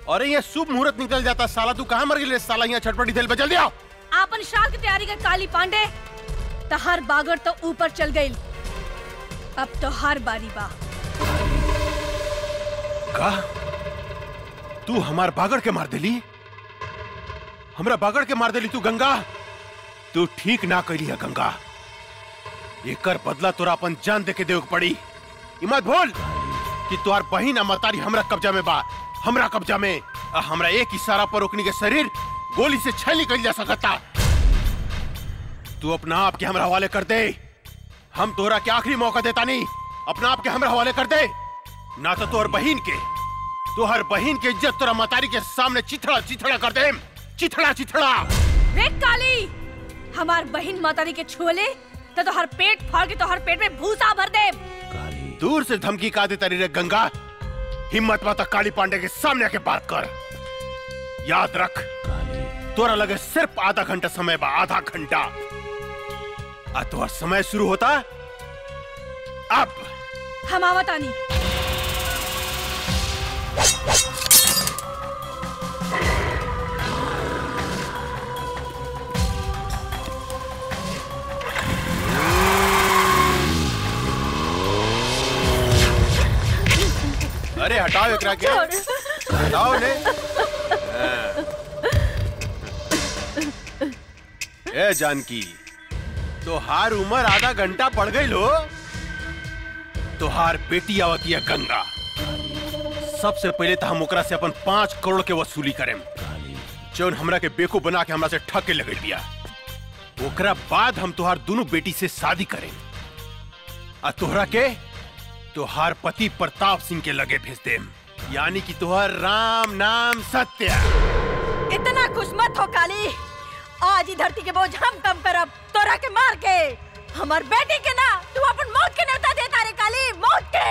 अरे ये शुभ मुहूर्त निकल जाता साला, तू कहाँ मर गई साला? यहाँ छटपटी दिल पे जल्दी आओ। आपन शाल की तैयारी कर काली पांडे। तहार बागड़ तो ऊपर चल गई, अब तो हार बारी बा। का तू हमार बागड़ के मार देली? हमरा बागड़ के मार देली तू गंगा? तू ठीक ना करी है गंगा, एकर बदला तोरा अपन जान दे के देव पड़ी। मत भूल कि तुहार बहिन मतारी हमरा कब्जा में बा, हमरा कब्जा में। हमरा एक इशारा पर ओकनी के शरीर गोली से छल निकल जा सकता। तू अपना आप के हमरा हवाले कर दे, हम तोरा के आखिरी मौका देता नहीं। अपना आप के हमरा हवाले कर दे, ना तो तोहर बहिन के इज्जत तोरा मतारी के सामने चिथड़ा चिथड़ा कर दे। चिथड़ा चिथड़ा। रे काली, हमार बहिन मतारी के छुले तो हर पेट फाड़ के तो हर पेट में भूसा भर दे। दूर से धमकी का देता रे गंगा, हिम्मत माता काली पांडे के सामने आके बात कर। याद रख, तोरा लगे सिर्फ आधा घंटा समय बा, आधा घंटा। तोहर समय शुरू होता अब। हम आवतानी। अरे हटाओ एकरा के, हटाओ ने। ए जानकी, तोहार उम्र आधा घंटा पड़ गई लो। तोहार बेटी आवती है गंगा। सबसे पहले तो हम ओकरा से अपन 5 करोड़ के वसूली करें, जौन हमरा के बेकूफ बना के हमरा से ठग के लगे दिया। ओकरा बाद हम तोहार दोनों बेटी से शादी करें। तोहरा के तुहार पति प्रताप सिंह के लगे भेज दे, यानी कि तुहार राम नाम सत्य। इतना खुश मत हो काली, आज ही धरती के बोझ हम कम करब तोरा के मार के। हमार बेटी के ना तू अपन मौत के न्योता देता रे काली, मौत के।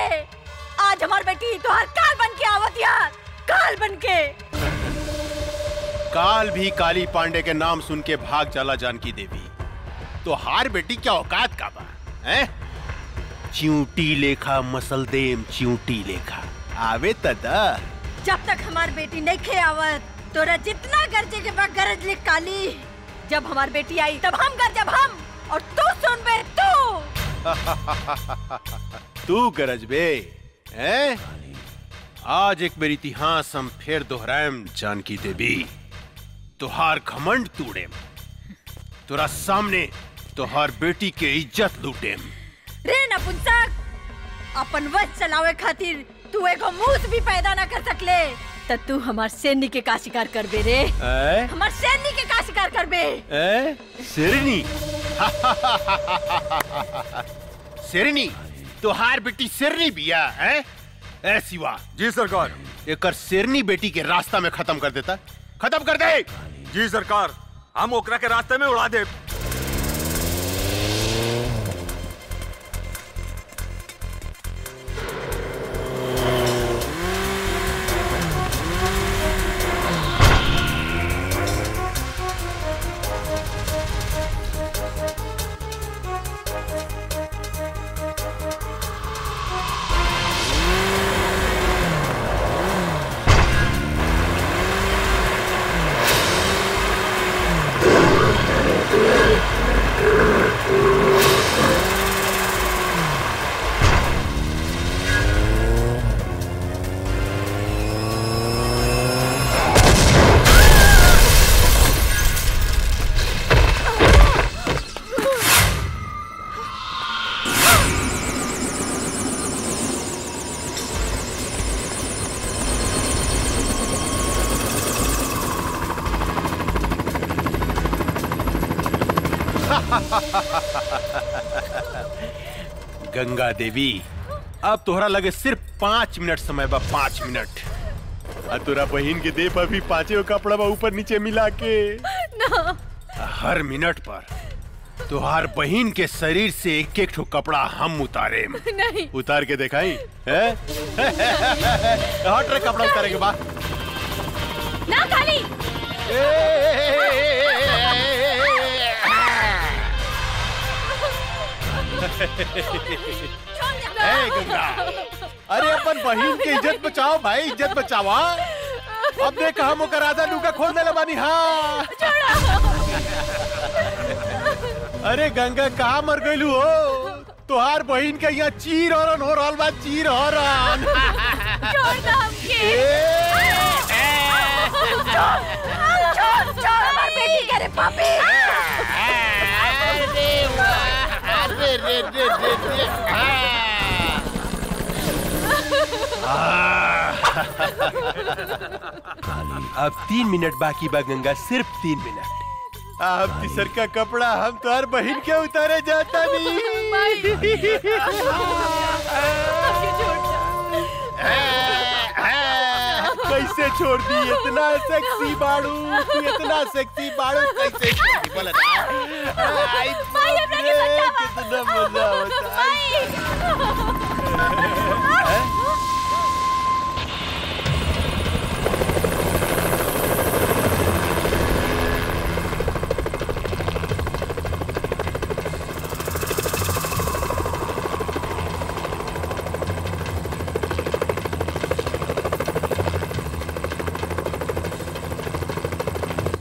आज हमार बेटी तुहार काल बन के आवत यार, काल बन के। काल भी काली पांडे के नाम सुन के भाग जाला जानकी देवी। तो हार बेटी क्या औकात का बा हैं? चिंटी लेखा मसल देम, चिंटी लेखा आवे तदा। जब तक हमार बेटी नहीं खे आवत तोरा जितना गरजे के बाद गरज ले काली। जब हमार बेटी आई तब हम गरजब हम, और तू सुन बे तू। तू गरज बे हैं? आज एक मेरी इतिहास हम फिर दोहराएम जानकी देवी। तुहार घमंड तूड़ेम, तोरा सामने तुहार बेटी के इज्जत लूटेम। रे नपुंसक, अपन वश चलावे खातिर तू एगो मूस भी पैदा न कर सकले, त तू हमार सैनी के का शिकार करबे रे? हमार सैनी के का शिकार करबे? शेरनी? शेरनी? तुहार बेटी शेरनी बिया है? ए शिवा। जी सरकार। एकर शेरनी बेटी के रास्ता में खत्म कर देता, खत्म कर दे। जी सरकार, हम ओकरा के रास्ते में उड़ा दे। गंगा देवी, अब तोहरा लगे सिर्फ 5 मिनट समय बा, 5 मिनट। तोरा बहन के दे पर भी 5 कपड़ा बा ऊपर नीचे मिला के ना। हर मिनट पर तुहार बहन के शरीर से एक एक ठो कपड़ा हम उतारे। नहीं। उतार के दिखाई है? हट रे, कपड़ा उतारे के बाद ना खाली। गंगा, अरे अपन बहन की इज्जत बचाओ भाई, इज्जत बचावा। अब देख हम ओकर आधा लुका खोल देले बानी। हाँ अरे गंगा कहाँ मर गइलू हो? तुहार बहन के यहाँ चीर हरन हो रहल बा, चीर हरन। छोड़ दो हमके। छोड़ हमार बेटी के रे पापी। अब 3 मिनट बाकी बा गंगा, सिर्फ 3 मिनट। अब तीसर का कपड़ा हम तुहार बहन के उतारे जाता नहीं। कैसे छोड़ दी? इतना सेक्सी बाड़ू, तू इतना सेक्सी बाड़ू, कैसे छोड़ दी? बोला ना। कितना मजा होता है।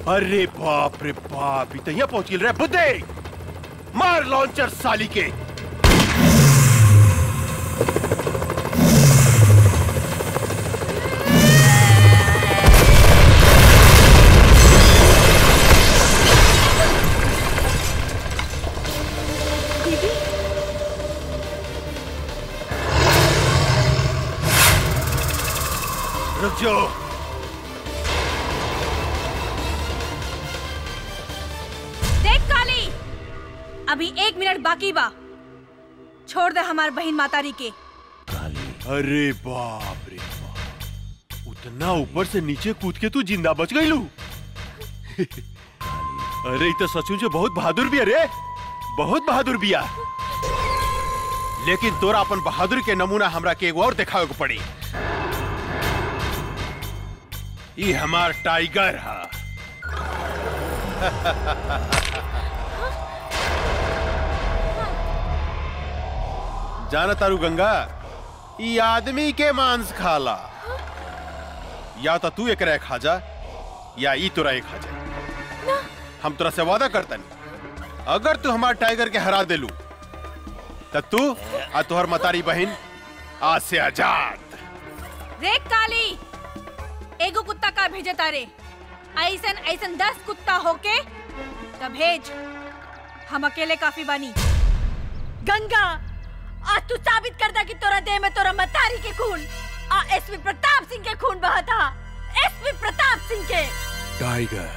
अरे बाप रे बाप, इतना पहुंच गए रे बुद्धे। मार लॉन्चर साली के। रुक जाओ। देख काली, अभी 1 मिनट बाकी बा। छोड़ दे हमार बहन मातारी के। अरे बाप रे बाप, उतना ऊपर से नीचे कूद के तू जिंदा बच गई लू। अरे ये तो सचमुच बहुत बहादुर भी है रे, बहुत बहादुर बिया। लेकिन तोरा अपन बहादुर के नमूना हमरा के एगो और दिखावे को पड़ी। ये हमार टाइगर है। जाना तारू गंगा, ये आदमी के मांस खाला। या तो तू एक खा जा या ई तोरा एक खा जा। हम तोरा से वादा करता नहीं, अगर तू हमार टाइगर के हरा देलू तब तू आ तोहर मतारी बहन आज से आजाद। रे काली, एगो कुत्ता का भेजे तारे, ऐसन ऐसन 10 कुत्ता होके तब भेज, हम अकेले काफी बानी। गंगा, आज तू साबित कर दा कि तोरा देह में तोरा मतारी के खून आ एसपी प्रताप सिंह के खून बहा था। एसपी प्रताप सिंह के। टाइगर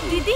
दीदी,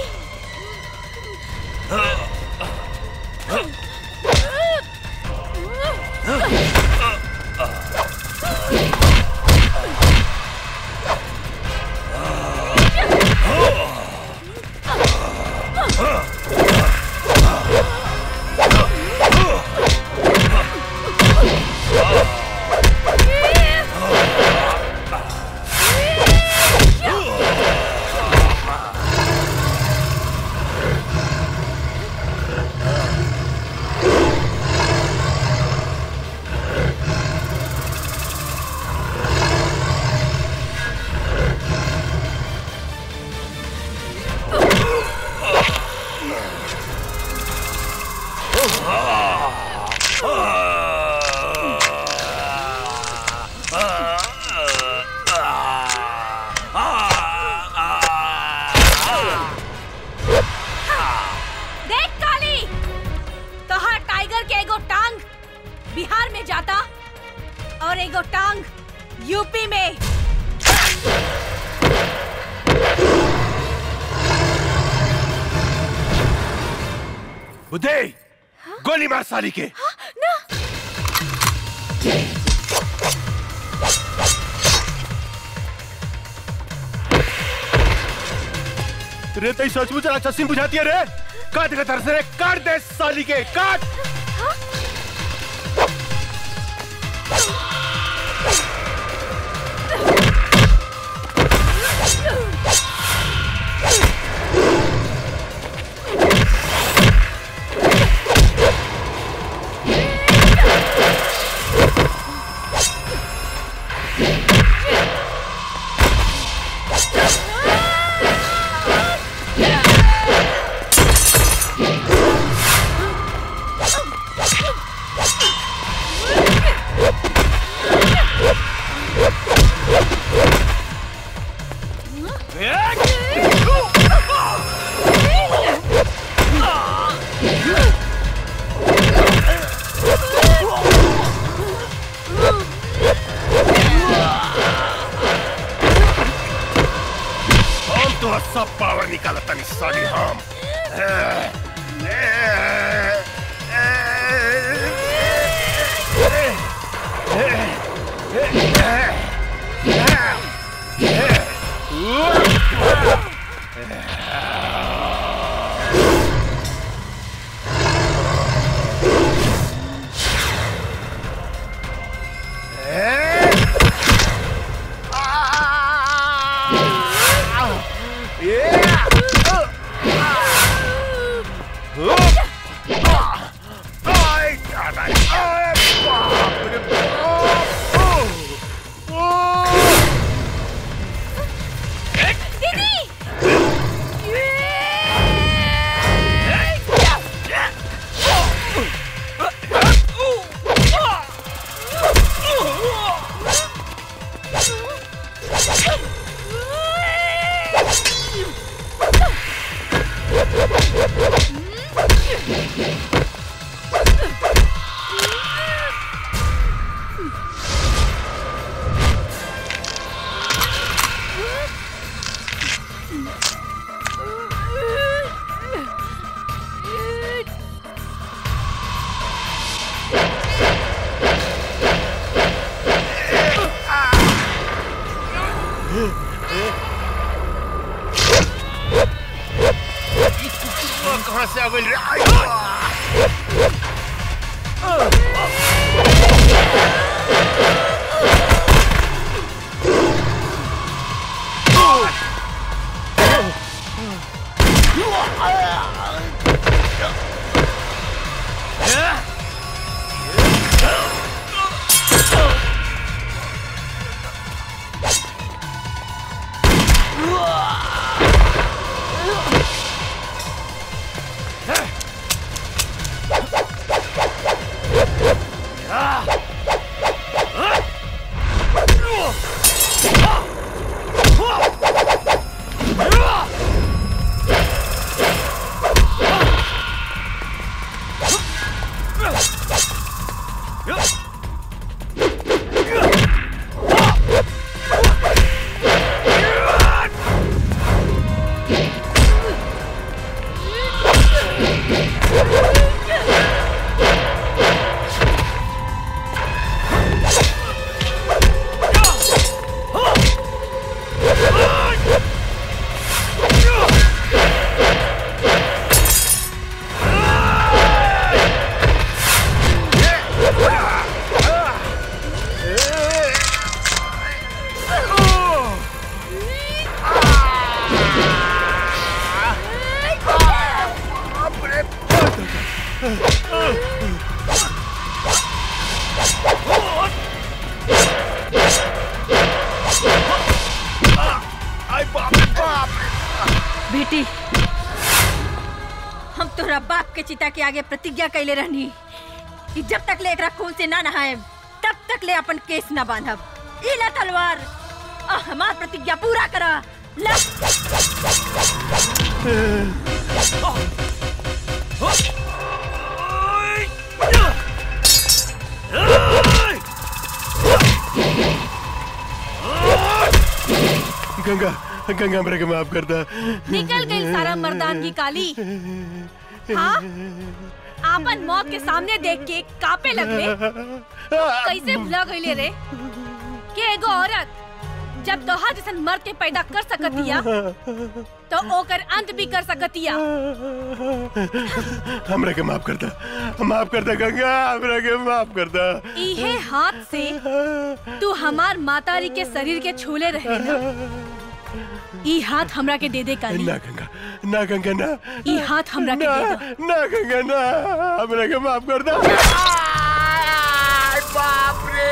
देख काली, तोहार टाइगर के एगो टांग बिहार में जाता और एगो टांग यूपी में। बुद्धे, गोली मार साली के। ना। रे तई सचमुच राक्षसी बुझाती है रे। काट के तरस रे, काट दे साली के, काट। सब पावर निकाला तनी साली हम। से आ गई रे। आई बा। बेटी, हम तोरा बाप के चिता के आगे प्रतिज्ञा कैले रहनी कि जब तक ले एकरा खून से ना नहाए तब तक ले अपन केस ना बांधब। ई ला तलवार और हमार प्रतिज्ञा पूरा करा। ला। गंगा गंगा मेरे को माफ कर दा। निकल गई सारा मर्दानगी काली। हाँ, आपन मौत के सामने देख के कापे लगले। कैसे भुला गईले रे कि एगो औरत जब तोहार जैसन मर्द के पैदा कर सकतिया तो ओकर अंत भी कर सकतिया। हमरा के माफ कर दा गंगा, हमरा के माफ कर दा। इहे हाथ से तू हमार मातारी के शरीर के छूले रहे ना। ई हाथ हमरा के दे दे काली। ना गंगा, ना गंगा ना। ई हाथ हमरा के दे दो। ना गंगा ना, हमरा के माफ कर दा। बाप रे।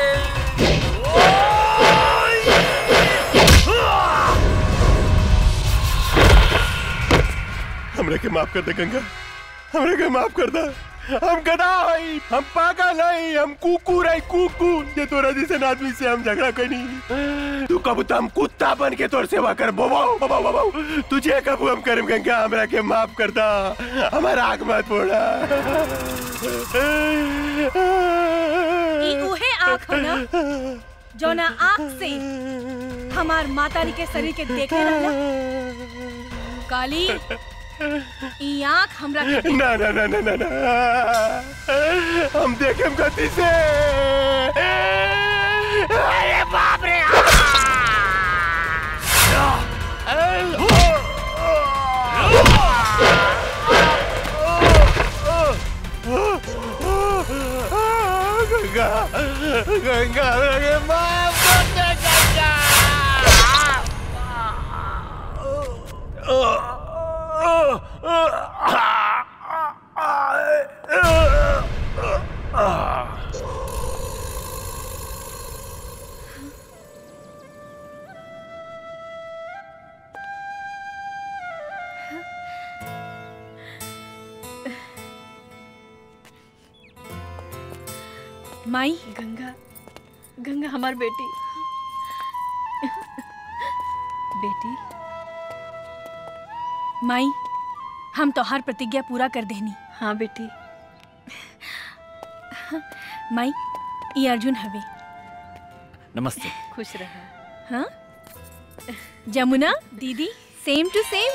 हमरा के माफ कर दे गंगा, हमरा के माफ कर दा। हम गधा हई, हम पागल हई, हम कुकुर हई, कुकुर। ये तोरा जैसे आदमी से हम झगड़ा करी। तू कब तो हम कुत्ता बन के तोर सेवा कर। बबाऊ बबाऊ बबाऊ तुझे कब हम करम गंगा, हमरा के माफ कर दा। हमारा आग मत फोड़ा। ई उहे आँख है ना जो ना आँख से हमार मातारी के शरीर के देखे रहला। काली, ई आँख हमरा के ना ना ना ना ना ना, हम देखेम गति से। अरे बाप रे। गंगा गंगा मेरे माफ कर दे गंगा। माई, गंगा, गंगा हमार बेटी। बेटी, माई, हम तोहार प्रतिज्ञा पूरा कर देनी। हाँ बेटी। माई, ये अर्जुन हवे। नमस्ते। खुश रहा। हाँ, जमुना दीदी, सेम टू सेम।